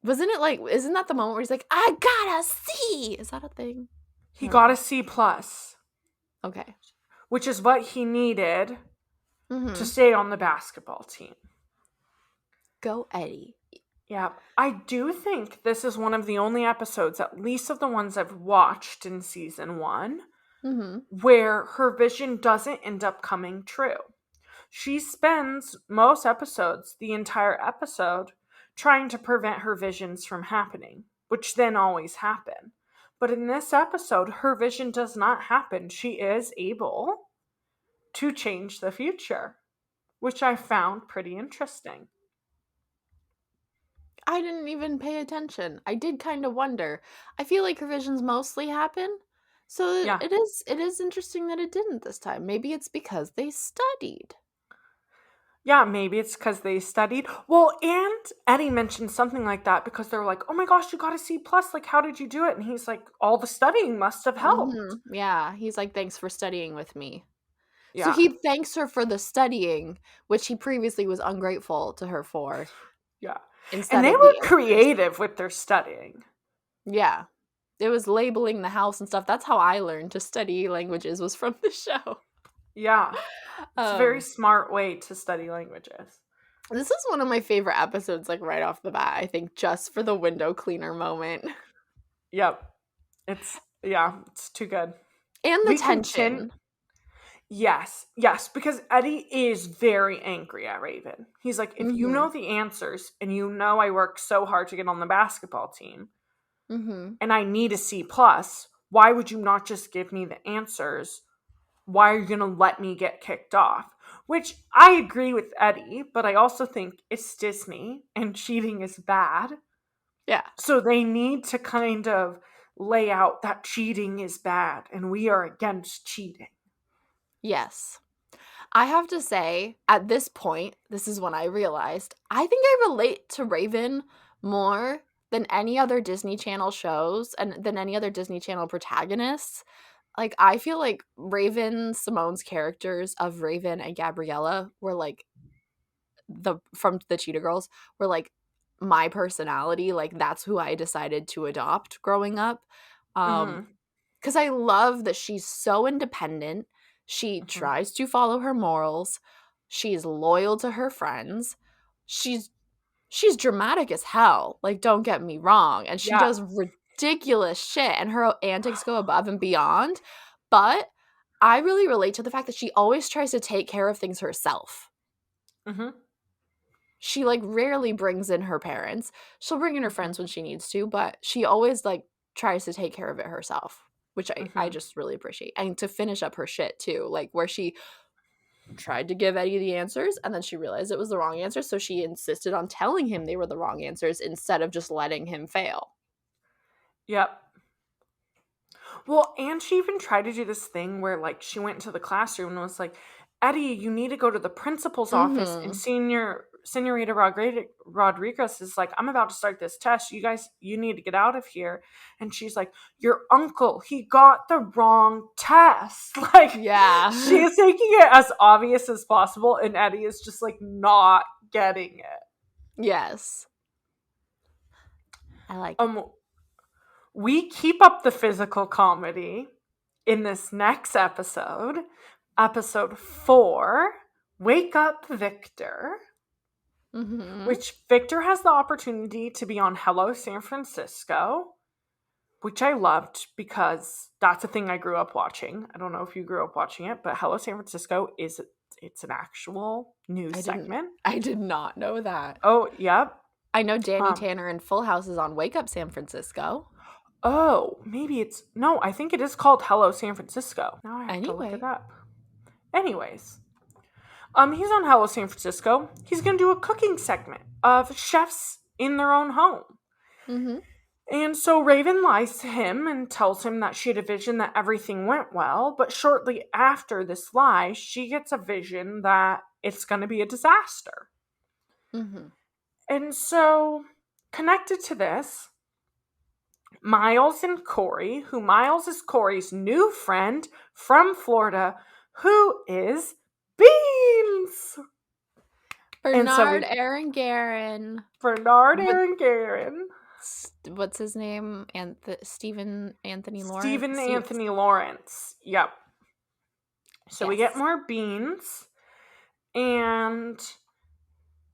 Speaker 2: Wasn't it like, isn't that the moment where he's like, I got a C? Is that a thing?
Speaker 3: He got a C+.
Speaker 2: Okay.
Speaker 3: Which is what he needed to stay on the basketball team.
Speaker 2: Go Eddie.
Speaker 3: Yeah. I do think this is one of the only episodes, at least of the ones I've watched in season 1, where her vision doesn't end up coming true. She spends most episodes, the entire episode, trying to prevent her visions from happening, which then always happen. But in this episode, her vision does not happen. She is able to change the future, which I found pretty interesting.
Speaker 2: I didn't even pay attention. I did kind of wonder. I feel like her visions mostly happen. So
Speaker 3: Yeah.
Speaker 2: it is interesting that it didn't this time. Maybe it's because they studied.
Speaker 3: Yeah, maybe it's because they studied. Well, and Eddie mentioned something like that because they're like, oh my gosh, you got a C+. Like, how did you do it? And he's like, all the studying must have helped.
Speaker 2: Yeah, he's like, thanks for studying with me. So
Speaker 3: Yeah.
Speaker 2: he thanks her for the studying, which he previously was ungrateful to her for.
Speaker 3: Yeah.
Speaker 2: Instead
Speaker 3: And they
Speaker 2: of
Speaker 3: were
Speaker 2: the answers.
Speaker 3: creative with their studying.
Speaker 2: Yeah. It was labeling the house and stuff. That's how I learned to study languages, was from the show.
Speaker 3: Yeah. It's a very smart way to study languages.
Speaker 2: This is one of my favorite episodes, like right off the bat, I think, just for the window cleaner moment.
Speaker 3: Yep. It's too good.
Speaker 2: And the tension.
Speaker 3: Yes, because Eddie is very angry at Raven. He's like, if you know the answers and you know I worked so hard to get on the basketball team and I need a C+, why would you not just give me the answers? Why are you going to let me get kicked off? Which I agree with Eddie, but I also think it's Disney and cheating is bad.
Speaker 2: Yeah.
Speaker 3: So they need to kind of lay out that cheating is bad and we are against cheating.
Speaker 2: Yes. I have to say, at this point, this is when I realized, I think I relate to Raven more than any other Disney Channel shows and than any other Disney Channel protagonists. Like, I feel like Raven, Simone's characters of Raven and Gabriella were like from the Cheetah Girls were like my personality. Like, that's who I decided to adopt growing up. Because I love that she's so independent. She tries to follow her morals. She's loyal to her friends. She's dramatic as hell. Like, don't get me wrong. And she does ridiculous shit. And her antics go above and beyond. But I really relate to the fact that she always tries to take care of things herself. She, like, rarely brings in her parents. She'll bring in her friends when she needs to. But she always, like, tries to take care of it herself. Which I just really appreciate. And to finish up her shit, too. Like, where she tried to give Eddie the answers, and then she realized it was the wrong answer, so she insisted on telling him they were the wrong answers instead of just letting him fail.
Speaker 3: Yep. Well, and she even tried to do this thing where, like, she went into the classroom and was like, Eddie, you need to go to the principal's office. And Senorita Rodriguez is like, I'm about to start this test. You need to get out of here. And she's like, your uncle, he got the wrong test. Like,
Speaker 2: Yeah.
Speaker 3: she is making it as obvious as possible. And Eddie is just, like, not getting it.
Speaker 2: Yes. I like it.
Speaker 3: We keep up the physical comedy in this next episode. Episode 4, Wake Up Victor. Which Victor has the opportunity to be on Hello San Francisco, which I loved because that's a thing I grew up watching. I don't know if you grew up watching it, but Hello San Francisco it's an actual news segment.
Speaker 2: I did not know that.
Speaker 3: Oh, yep.
Speaker 2: I know Danny Tanner in Full House is on Wake Up San Francisco.
Speaker 3: Oh, maybe no, I think it is called Hello San Francisco. Now I have to look it up. Anyways, he's on Hello San Francisco. He's going to do a cooking segment of chefs in their own home. And so Raven lies to him and tells him that she had a vision that everything went well. But shortly after this lie, she gets a vision that it's going to be a disaster. And so, connected to this, Miles and Corey, who Miles is Corey's new friend from Florida, who is Beans.
Speaker 2: Bernard Aaron Guerin. What's his name? Stephen Anthony Lawrence.
Speaker 3: Stephen Anthony Lawrence. Yep. So we get more Beans, and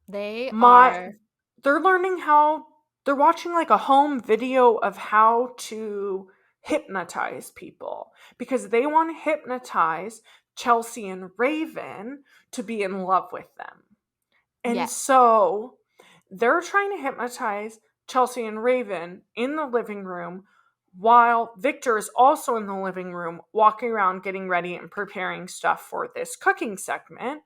Speaker 3: they're learning how. They're watching like a home video of how to hypnotize people because they want to hypnotize Chelsea and Raven to be in love with them. And so they're trying to hypnotize Chelsea and Raven in the living room while Victor is also in the living room, walking around, getting ready and preparing stuff for this cooking segment.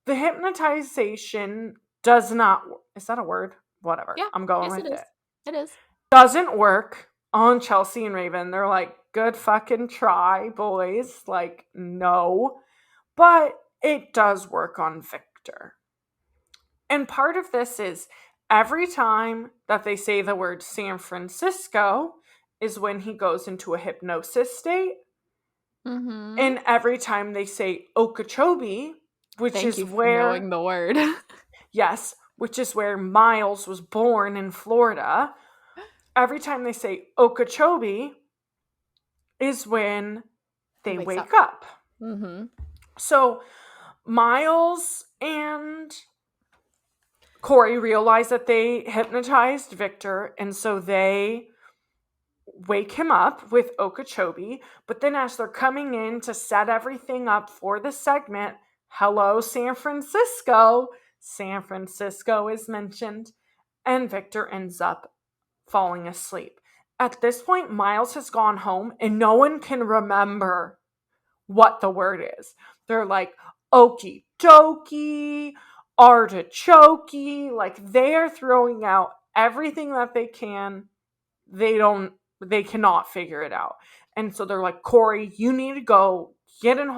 Speaker 3: The hypnotization does not, is that a word? Whatever.
Speaker 2: Yeah.
Speaker 3: I'm going
Speaker 2: Yes,
Speaker 3: with
Speaker 2: it is.
Speaker 3: it.
Speaker 2: It is.
Speaker 3: Doesn't work on Chelsea and Raven. They're like, good fucking try, boys. Like, no. But it does work on Victor. And part of this is every time that they say the word San Francisco is when he goes into a hypnosis state.
Speaker 2: Mm-hmm.
Speaker 3: And every time they say Okeechobee, which
Speaker 2: Thank
Speaker 3: is
Speaker 2: you for
Speaker 3: where,
Speaker 2: knowing the word.
Speaker 3: yes, which is where Miles was born in Florida. Every time they say Okeechobee is when they
Speaker 2: Wakes
Speaker 3: wake up.
Speaker 2: Mm-hmm.
Speaker 3: So Miles and Corey realize that they hypnotized Victor, and so they wake him up with Okeechobee. But then as they're coming in to set everything up for the segment, hello, San Francisco. San Francisco is mentioned, and Victor ends up falling asleep. At this point, Miles has gone home, and no one can remember what the word is. They're like, okie dokie, artichoke, like they are throwing out everything that they can. They cannot figure it out. And so they're like, Corey, you need to go get a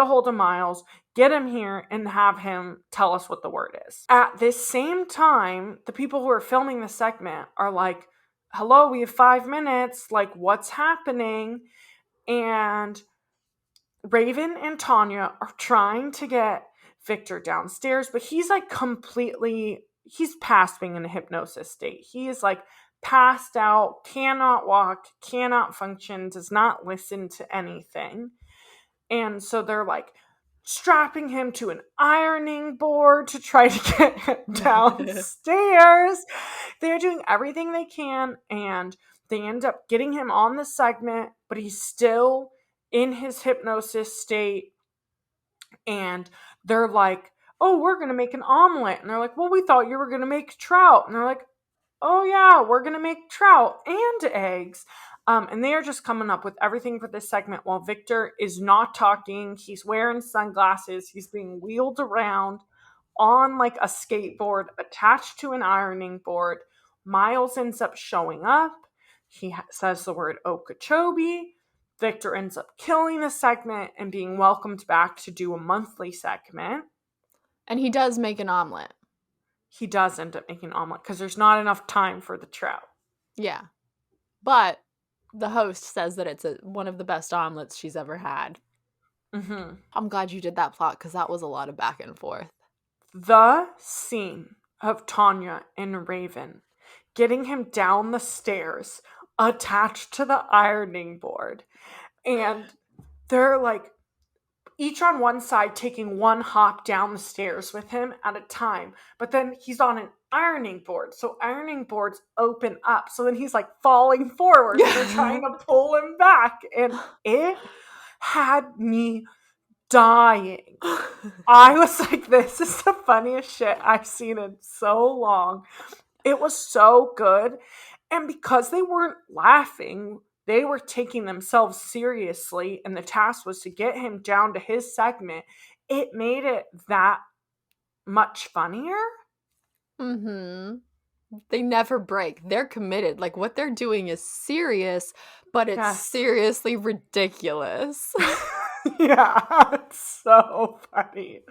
Speaker 3: hold of Miles, get him here, and have him tell us what the word is. At this same time, the people who are filming the segment are like, hello, we have 5 minutes. Like, what's happening? And Raven and Tanya are trying to get Victor downstairs, but he's like he's past being in a hypnosis state. He is like passed out, cannot walk, cannot function, does not listen to anything. And so they're like strapping him to an ironing board to try to get him downstairs. They're doing everything they can, and they end up getting him on the segment, but he's still in his hypnosis state. And they're like, oh, we're going to make an omelet. And they're like, well, we thought you were going to make trout. And they're like, oh, yeah, we're going to make trout and eggs. And they are just coming up with everything for this segment while Victor is not talking. He's wearing sunglasses. He's being wheeled around on like a skateboard attached to an ironing board. Miles ends up showing up. He says the word Okeechobee. Victor ends up killing the segment and being welcomed back to do a monthly segment.
Speaker 2: And he does make an omelet.
Speaker 3: He does end up making an omelet because there's not enough time for the trout.
Speaker 2: Yeah. But the host says that it's one of the best omelets she's ever had.
Speaker 3: Mm-hmm.
Speaker 2: I'm glad you did that plot because that was a lot of back and forth.
Speaker 3: The scene of Tanya and Raven getting him down the stairs attached to the ironing board. And they're like each on one side taking one hop down the stairs with him at a time. But then he's on an ironing board. So ironing boards open up. So then he's like falling forward. And they're trying to pull him back. And it had me dying. I was like, this is the funniest shit I've seen in so long. It was so good. And because they weren't laughing, they were taking themselves seriously, and the task was to get him down to his segment. It made it that much funnier.
Speaker 2: Mm-hmm. They never break. They're committed. Like, what they're doing is serious, but it's seriously ridiculous.
Speaker 3: Yeah, it's so funny.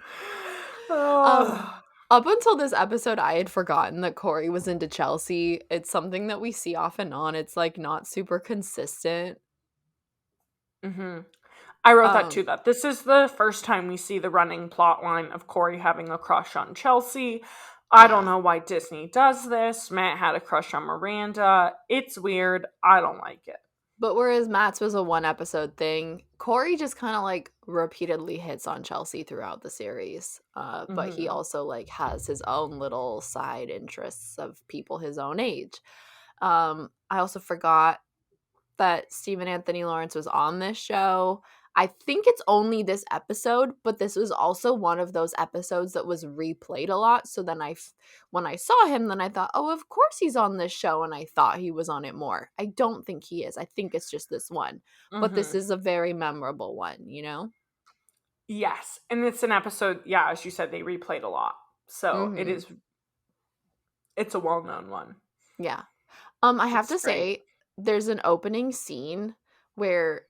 Speaker 2: Up until this episode, I had forgotten that Corey was into Chelsea. It's something that we see off and on. It's like not super consistent.
Speaker 3: Mm-hmm. I wrote that too, that this is the first time we see the running plot line of Corey having a crush on Chelsea. I don't know why Disney does this. Matt had a crush on Miranda. It's weird. I don't like it.
Speaker 2: But whereas Matt's was a one episode thing, Corey just kind of like repeatedly hits on Chelsea throughout the series. But he also like has his own little side interests of people his own age. I also forgot that Stephen Anthony Lawrence was on this show. I think it's only this episode, but this was also one of those episodes that was replayed a lot. So then when I saw him, then I thought, oh, of course he's on this show, and I thought he was on it more. I don't think he is. I think it's just this one. But this is a very memorable one, you know?
Speaker 3: Yes. And it's an episode, yeah, as you said, they replayed a lot. So it's a well-known one.
Speaker 2: Yeah. I have to say, there's an opening scene where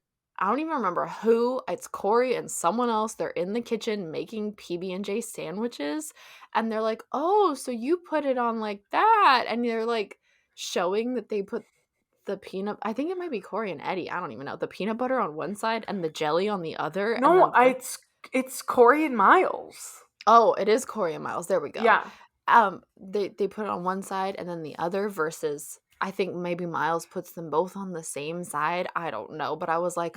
Speaker 2: I don't even remember who. It's Corey and someone else. They're in the kitchen making PB&J sandwiches, and they're like, "Oh, so you put it on like that?" And they're like showing that they put the peanut. I think it might be Corey and Eddie. I don't even know. The peanut butter on one side and the jelly on the other.
Speaker 3: No,
Speaker 2: and then,
Speaker 3: it's Corey and Miles.
Speaker 2: oh, it is Corey and Miles. There we go.
Speaker 3: Yeah.
Speaker 2: They put it on one side and then the other, versus I think maybe Miles puts them both on the same side. I don't know, but I was like,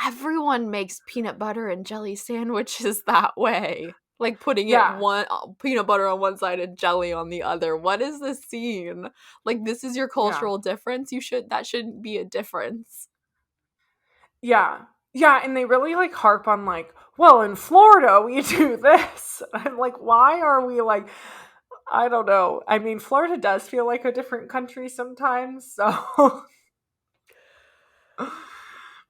Speaker 2: everyone makes peanut butter and jelly sandwiches that way. Like putting it one peanut butter on one side and jelly on the other. What is this scene? Like, this is your cultural difference. That shouldn't be a difference.
Speaker 3: Yeah. Yeah, and they really like harp on like, well, in Florida we do this. I'm like, why are we like, I don't know. I mean, Florida does feel like a different country sometimes, so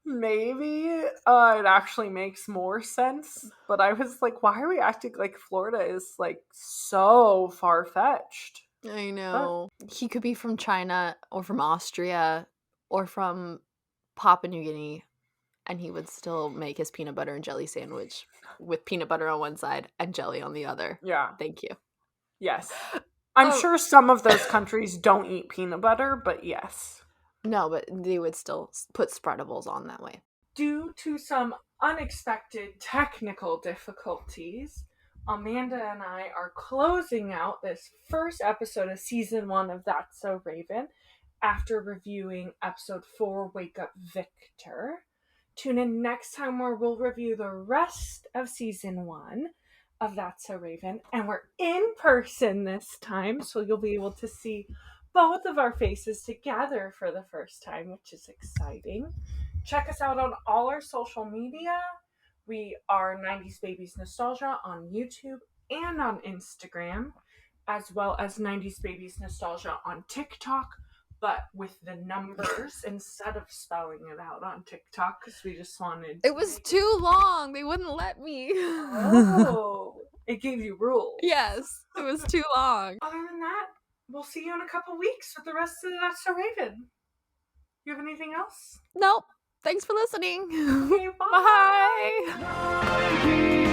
Speaker 3: maybe it actually makes more sense. But I was like, why are we acting like Florida is like so far-fetched?
Speaker 2: I know. He could be from China or from Austria or from Papua New Guinea, and he would still make his peanut butter and jelly sandwich with peanut butter on one side and jelly on the other.
Speaker 3: Yeah.
Speaker 2: Thank you.
Speaker 3: Yes. I'm sure some of those countries don't eat peanut butter, but yes.
Speaker 2: No, but they would still put spreadables on that way.
Speaker 3: Due to some unexpected technical difficulties, Amanda and I are closing out this first episode of season 1 of That's So Raven after reviewing episode 4, Wake Up Victor. Tune in next time where we'll review the rest of season 1 of That's So Raven, and we're in person this time, so you'll be able to see both of our faces together for the first time, which is exciting. Check us out on all our social media. We are 90s Babies Nostalgia on YouTube and on Instagram, as well as 90s Babies Nostalgia on TikTok, but with the numbers instead of spelling it out on TikTok, because we just wanted
Speaker 2: it was too long. They wouldn't let me.
Speaker 3: Oh, it gave you rules.
Speaker 2: Yes, it was too long.
Speaker 3: Other than that, we'll see you in a couple weeks with the rest of That's So Raven. You have anything else?
Speaker 2: Nope. Thanks for listening.
Speaker 3: Okay, bye.
Speaker 2: Bye.